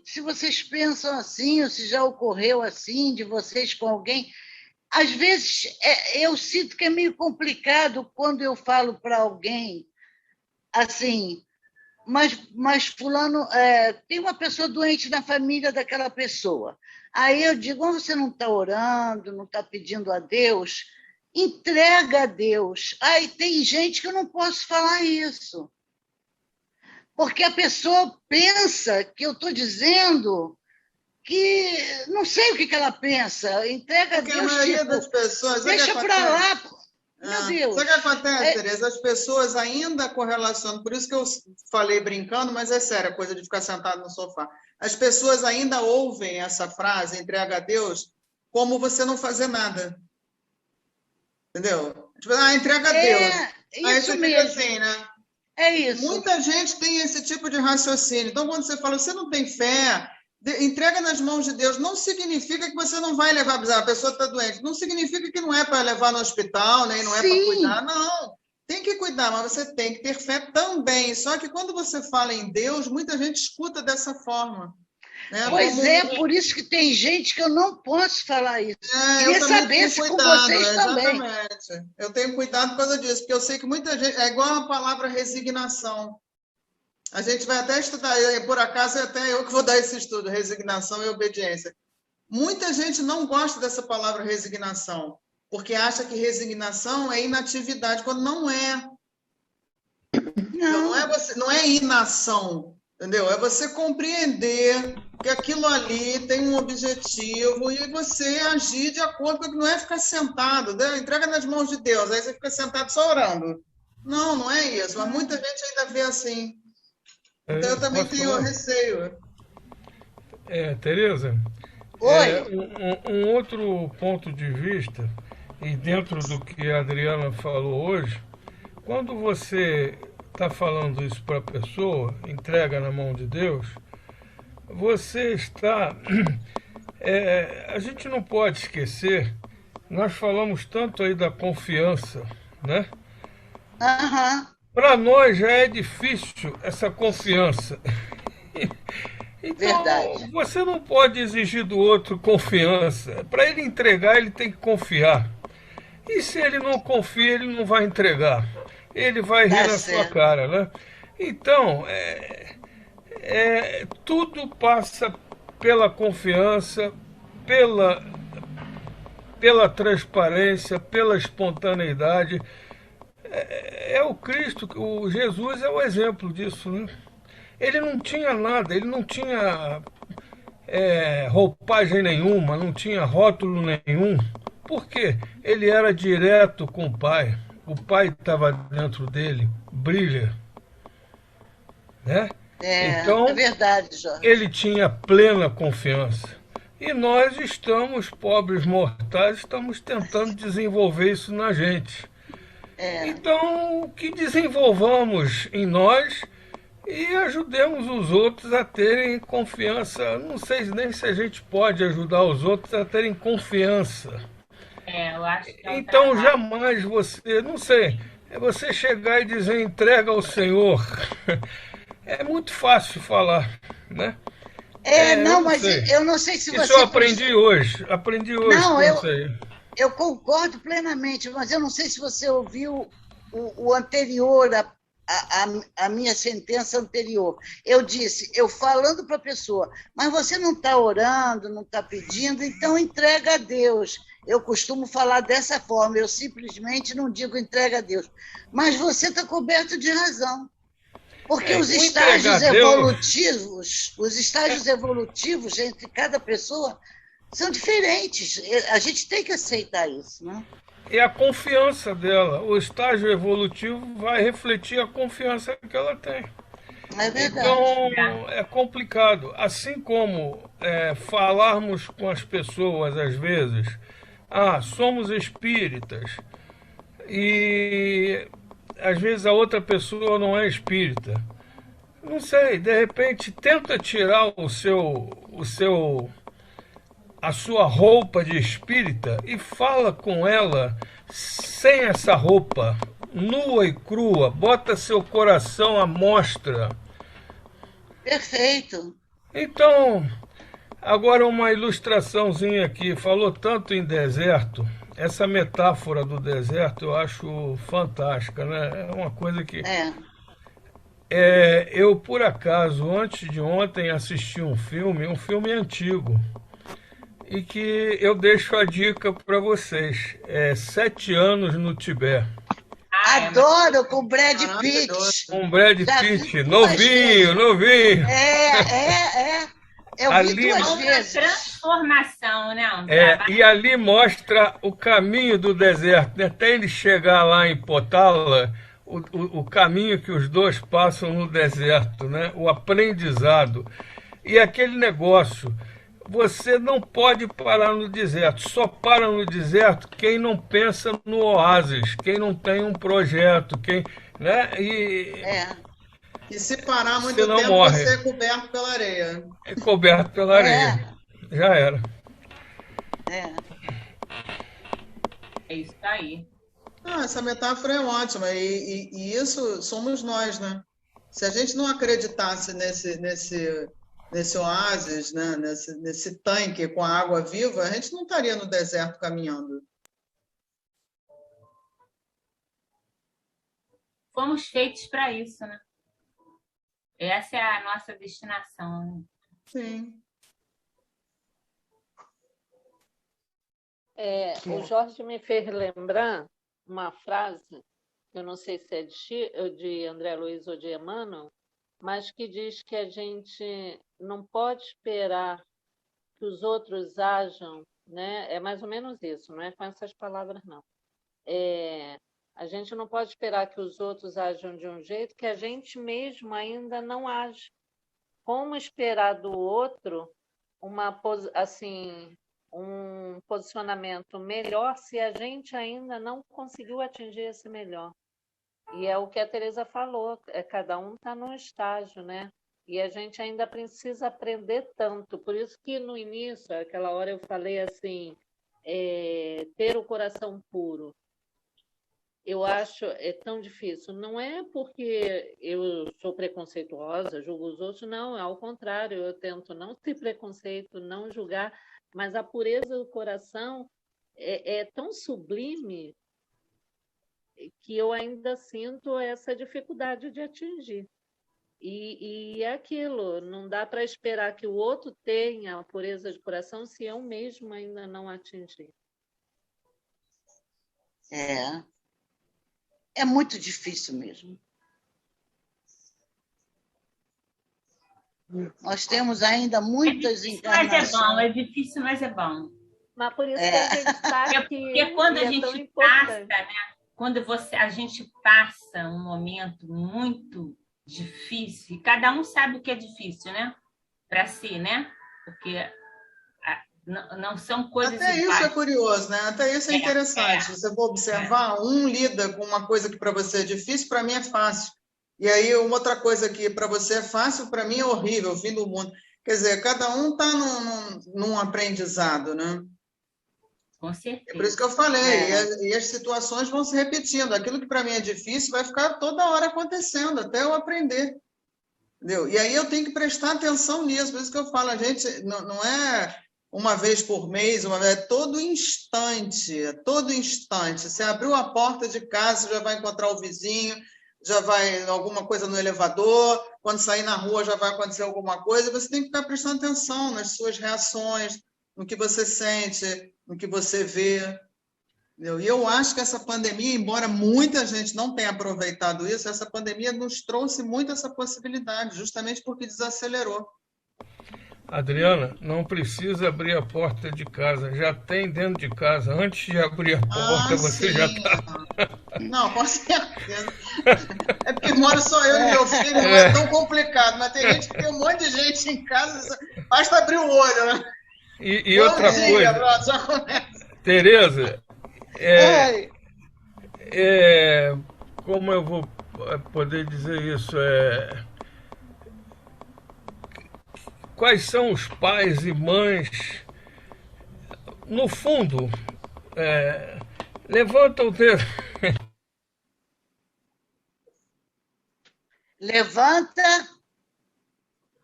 se vocês pensam assim, ou se já ocorreu assim, de vocês com alguém. Às vezes, eu sinto que é meio complicado quando eu falo para alguém, assim, mas fulano, tem uma pessoa doente na família daquela pessoa. Aí eu digo, você não está orando, não está pedindo a Deus? Entrega a Deus. Aí tem gente que eu não posso falar isso. Porque a pessoa pensa que eu estou dizendo que não sei o que ela pensa. Entrega porque a Deus. A maioria das pessoas. Deixa para lá. Meu Deus. Sabe o que acontece, Tereza? As pessoas ainda correlacionam. Por isso que eu falei brincando, mas é sério a coisa de ficar sentado no sofá. As pessoas ainda ouvem essa frase, entrega a Deus, como você não fazer nada. Entendeu? Tipo, entrega a Deus. Aí Isso você mesmo. fica assim, né? É isso. Muita gente tem esse tipo de raciocínio. Então, quando você fala, você não tem fé, entrega nas mãos de Deus, não significa que você não vai levar, a pessoa está doente, não significa que não é para levar no hospital, nem não é para cuidar, não. Tem que cuidar, mas você tem que ter fé também. Só que quando você fala em Deus, muita gente escuta dessa forma. Né? Pois é, por isso que tem gente que eu não posso falar isso. Queria saber se com vocês também. Exatamente. Eu tenho cuidado por causa disso, porque eu sei que muita gente... É igual a palavra resignação. A gente vai até estudar, por acaso é até eu que vou dar esse estudo, resignação e obediência. Muita gente não gosta dessa palavra resignação, porque acha que resignação é inatividade, quando não é. Não é inação, entendeu? É você compreender que aquilo ali tem um objetivo e você agir de acordo com... Não é ficar sentado, né? Entrega nas mãos de Deus, aí você fica sentado só orando. Não, não é isso, mas muita gente ainda vê assim. Então eu também tenho receio. Tereza, um outro ponto de vista, e dentro do que a Adriana falou hoje, quando você está falando isso para a pessoa, entrega na mão de Deus, você está... a gente não pode esquecer, nós falamos tanto aí da confiança, né? Para nós já é difícil essa confiança. Então, verdade. Você não pode exigir do outro confiança. Para ele entregar, ele tem que confiar. E se ele não confia, ele não vai entregar. Ele vai rir na sua cara, né? Então, tudo passa pela confiança, pela transparência, pela espontaneidade. É o Cristo, o Jesus é o exemplo disso, né? Ele não tinha nada, ele não tinha roupagem nenhuma, não tinha rótulo nenhum. Por quê? Ele era direto com o Pai. O Pai estava dentro dele, brilha. Né? Então, é verdade, Jorge. Ele tinha plena confiança. E nós estamos, pobres mortais, estamos tentando desenvolver isso na gente. Então, que desenvolvamos em nós e ajudemos os outros a terem confiança. Não sei nem se a gente pode ajudar os outros a terem confiança. Eu acho que então, jamais você, não sei, você chegar e dizer entrega ao Senhor. É muito fácil falar, né? Não, mas eu não sei se você... Isso eu aprendi hoje. Não, eu concordo plenamente, mas eu não sei se você ouviu o anterior, a minha sentença anterior. Eu disse, eu falando para a pessoa, mas você não está orando, não está pedindo, então entrega a Deus. Eu costumo falar dessa forma, eu simplesmente não digo entrega a Deus. Mas você está coberto de razão. Porque os estágios evolutivos entre cada pessoa são diferentes. A gente tem que aceitar isso, né? É a confiança dela. O estágio evolutivo vai refletir a confiança que ela tem. É verdade. Então, é complicado. Assim como falarmos com as pessoas, às vezes, somos espíritas, e às vezes a outra pessoa não é espírita. Não sei, de repente, tenta tirar a sua roupa de espírita e fala com ela sem essa roupa, nua e crua, bota seu coração à mostra. Perfeito. Então, agora uma ilustraçãozinha aqui, falou tanto em deserto, essa metáfora do deserto eu acho fantástica, né? É uma coisa que... eu, por acaso, antes de ontem, assisti um filme antigo, e que eu deixo a dica para vocês. 7 anos no Tibete. Adoro, com Brad Pitt. Com Brad Pitt, novinho. Eu vi 2 vezes. Transformação, né? E ali mostra o caminho do deserto, né? Até ele chegar lá em Potala, o caminho que os dois passam no deserto, né? O aprendizado. E aquele negócio, você não pode parar no deserto. Só para no deserto quem não pensa no oásis, quem não tem um projeto, né? E se parar muito você não tempo, morre. você é coberto pela areia. É coberto pela areia. Já era. É isso aí. Essa metáfora é ótima, e isso somos nós, né? Se a gente não acreditasse nesse oásis, né? nesse tanque com a água viva, a gente não estaria no deserto caminhando. Fomos feitos para isso, né? Essa é a nossa destinação. Né? Sim. O Jorge me fez lembrar uma frase, eu não sei se é de André Luiz ou de Emmanuel, mas que diz que a gente não pode esperar que os outros ajam, né? É mais ou menos isso, não é com essas palavras, não. A gente não pode esperar que os outros ajam de um jeito que a gente mesmo ainda não age. Como esperar do outro um posicionamento melhor se a gente ainda não conseguiu atingir esse melhor? E é o que a Teresa falou, cada um está num estágio, né? E a gente ainda precisa aprender tanto. Por isso que no início, aquela hora eu falei assim, ter o coração puro. Eu acho tão difícil. Não é porque eu sou preconceituosa, julgo os outros, não, ao contrário, eu tento não ter preconceito, não julgar, mas a pureza do coração é tão sublime que eu ainda sinto essa dificuldade de atingir. E é aquilo, não dá para esperar que o outro tenha a pureza de coração se eu mesmo ainda não atingir. É muito difícil mesmo. Nós temos ainda muitas encarnações. Mas é bom, é difícil, mas é bom. Mas por isso que a gente sabe porque quando a gente passa, né? Quando a gente passa um momento muito difícil, e cada um sabe o que é difícil, né? Para si, né? Porque não são coisas Até iguais. isso é curioso, né? Até isso é interessante. Você vai observar, um lida com uma coisa que para você é difícil, para mim é fácil. E aí, uma outra coisa que para você é fácil, para mim é horrível, o fim do mundo. Quer dizer, cada um está num aprendizado, né? Com certeza. É por isso que eu falei, e as situações vão se repetindo. Aquilo que para mim é difícil vai ficar toda hora acontecendo, até eu aprender. Entendeu? E aí eu tenho que prestar atenção nisso. Por isso que eu falo, a gente não é uma vez por mês, é todo instante, todo instante. Você abriu a porta de casa, já vai encontrar o vizinho, já vai alguma coisa no elevador, quando sair na rua já vai acontecer alguma coisa, você tem que ficar prestando atenção nas suas reações, no que você sente, no que você vê. Entendeu? E eu acho que essa pandemia, embora muita gente não tenha aproveitado isso, essa pandemia nos trouxe muito essa possibilidade, justamente porque desacelerou. Adriana, não precisa abrir a porta de casa, já tem dentro de casa. Antes de abrir a porta, você já está. Não, com certeza. É porque moro só eu e meu filho, não é tão complicado, mas tem gente que tem um monte de gente em casa, basta abrir o olho, né? E outra coisa, Teresa, como eu vou poder dizer isso? Quais são os pais e mães, no fundo, levanta o dedo. Levanta.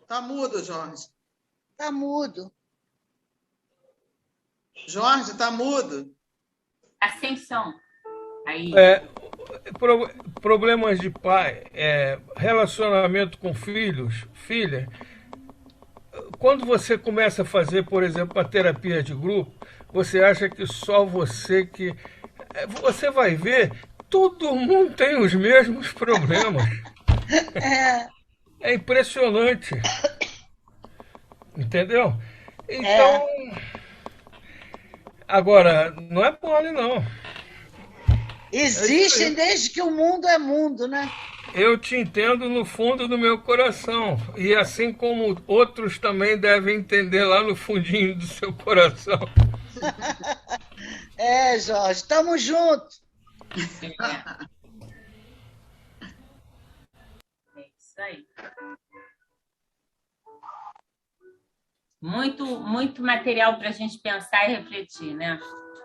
Tá mudo, Jorge. Tá mudo. Jorge, tá mudo. Ascensão. Aí. Problemas de pai, relacionamento com filhos, filha. Quando você começa a fazer, por exemplo, a terapia de grupo, você acha que só você que... Você vai ver, todo mundo tem os mesmos problemas. É impressionante. Entendeu? Então... Agora, não é mole, não. Existem desde que o mundo é mundo, né? Eu te entendo no fundo do meu coração. E assim como outros também devem entender lá no fundinho do seu coração. Jorge, estamos juntos. É isso aí. Muito material para a gente pensar e refletir, né?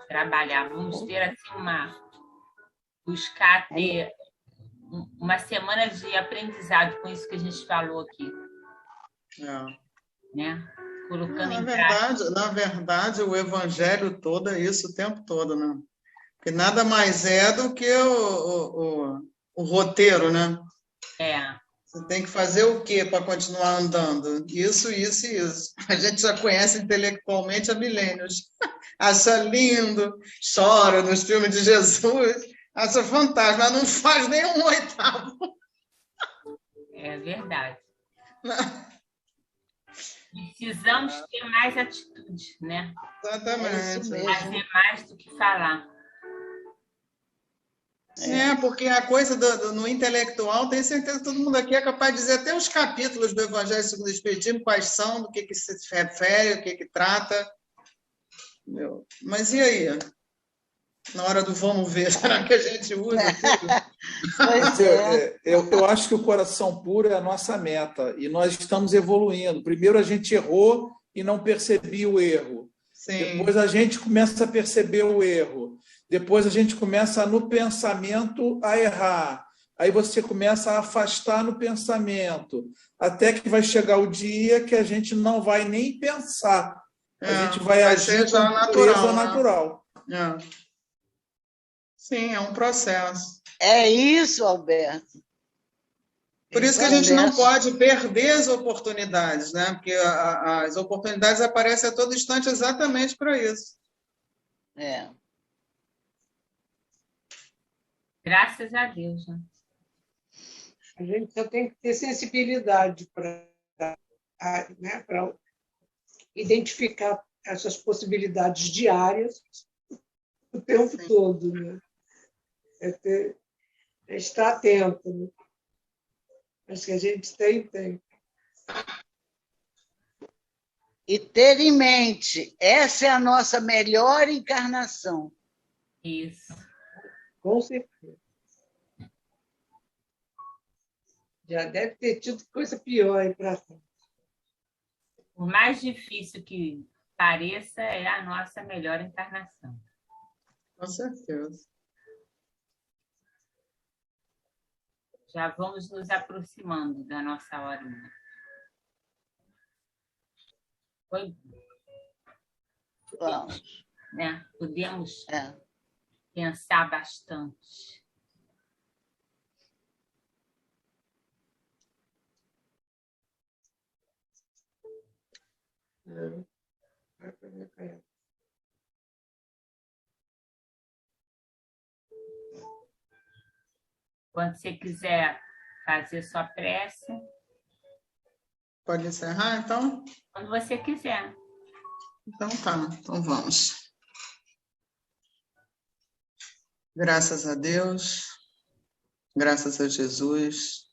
Trabalhar. Vamos ter assim buscar ter uma semana de aprendizado com isso que a gente falou aqui. Né? Colocando em prática. Na verdade, o evangelho todo é isso o tempo todo, né? Porque nada mais é do que o roteiro, né? Você tem que fazer o quê para continuar andando? Isso, isso e isso. A gente já conhece intelectualmente há milênios. Acha lindo, chora nos filmes de Jesus, acha fantástico, mas não faz nem um oitavo. É verdade. Precisamos ter mais atitude, né? Exatamente. Fazer mais do que falar. Porque a coisa no intelectual, tenho certeza que todo mundo aqui é capaz de dizer até os capítulos do Evangelho segundo o Espiritismo, quais são, do que se refere, o que trata. Mas e aí? Na hora do vamos ver, será que a gente usa tudo? Eu acho que o coração puro é a nossa meta, e nós estamos evoluindo. Primeiro a gente errou e não percebia o erro. Sim. Depois a gente começa a perceber o erro. Depois a gente começa, no pensamento, a errar. Aí você começa a afastar no pensamento, até que vai chegar o dia que a gente não vai nem pensar. A gente vai agir com natureza natural. Sim, é um processo. É isso, Alberto. Por isso que a gente não pode perder as oportunidades, né? Porque as oportunidades aparecem a todo instante exatamente para isso. Graças a Deus. Né? A gente só tem que ter sensibilidade para identificar essas possibilidades diárias o tempo todo. Né? É estar atento. Né? Acho que a gente tem. E ter em mente, essa é a nossa melhor encarnação. Isso. Com certeza. Já deve ter tido coisa pior aí para frente. Por mais difícil que pareça, é a nossa melhor encarnação. Com certeza. Já vamos nos aproximando da nossa hora. Vamos. Né? Podemos pensar bastante. Quando você quiser fazer sua prece. Pode encerrar, então? Quando você quiser. Então tá, então vamos. Graças a Deus, graças a Jesus.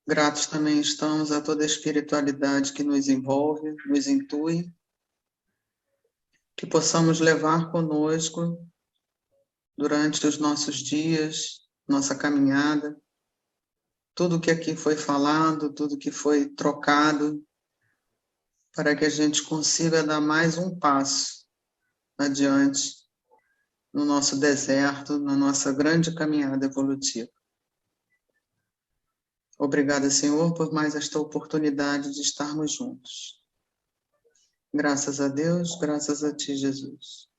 Gratos também estamos a toda a espiritualidade que nos envolve, nos intui, que possamos levar conosco durante os nossos dias, nossa caminhada, tudo que aqui foi falado, tudo que foi trocado, para que a gente consiga dar mais um passo adiante no nosso deserto, na nossa grande caminhada evolutiva. Obrigada, Senhor, por mais esta oportunidade de estarmos juntos. Graças a Deus, graças a Ti, Jesus.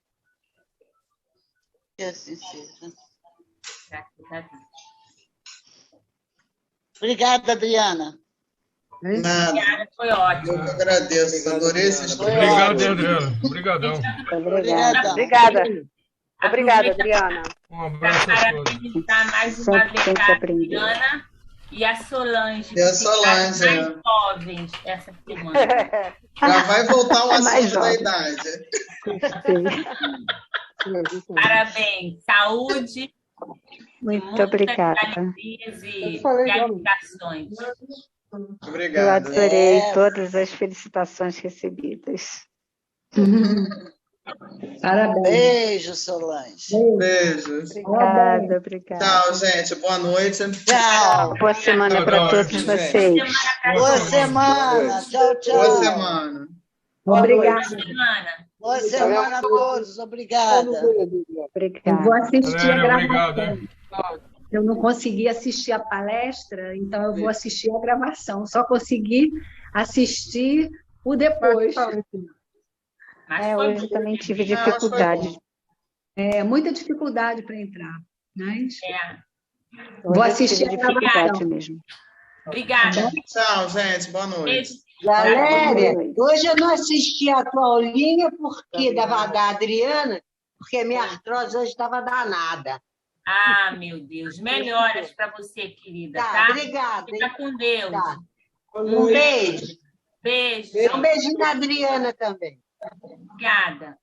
Que assim seja. Graças a Deus. Obrigada, Adriana. Nada. Obrigada, foi ótimo. Eu que agradeço, adorei esse estudo. Obrigado, Adriana. Obrigadão. Obrigada. Obrigada, Adriana. Um abraço a todos. Parabenizar mais uma vez a Adriana e a Solange. E a Solange, que mais jovens essa semana. Já vai voltar o assunto da idade. Parabéns, saúde. Muito obrigada. Alegrias e realizações. Obrigado. Eu adorei todas as felicitações recebidas. Parabéns. Beijo, Solange. Beijos. Obrigada. Tchau, gente. Boa noite. Tchau. Boa semana para todos vocês. Boa semana. Tchau, tchau. Boa semana. Obrigada. Boa semana. Boa semana a todos. Obrigada. Eu vou assistir a gravação. Obrigado. Eu não consegui assistir a palestra, então eu vou assistir a gravação. Só consegui assistir o depois. Hoje também tive dificuldade. Muita dificuldade para entrar. Mas vou assistir a gravação mesmo. Obrigada. Tchau, gente. Boa noite. Valéria, hoje eu não assisti a tua aulinha da Adriana, porque minha artrose hoje estava danada. Ah, meu Deus. Melhoras para você, querida. Tá? Obrigada. Fica com Deus. Tá. Um beijo. Beijo. Um beijinho da Adriana também. Obrigada.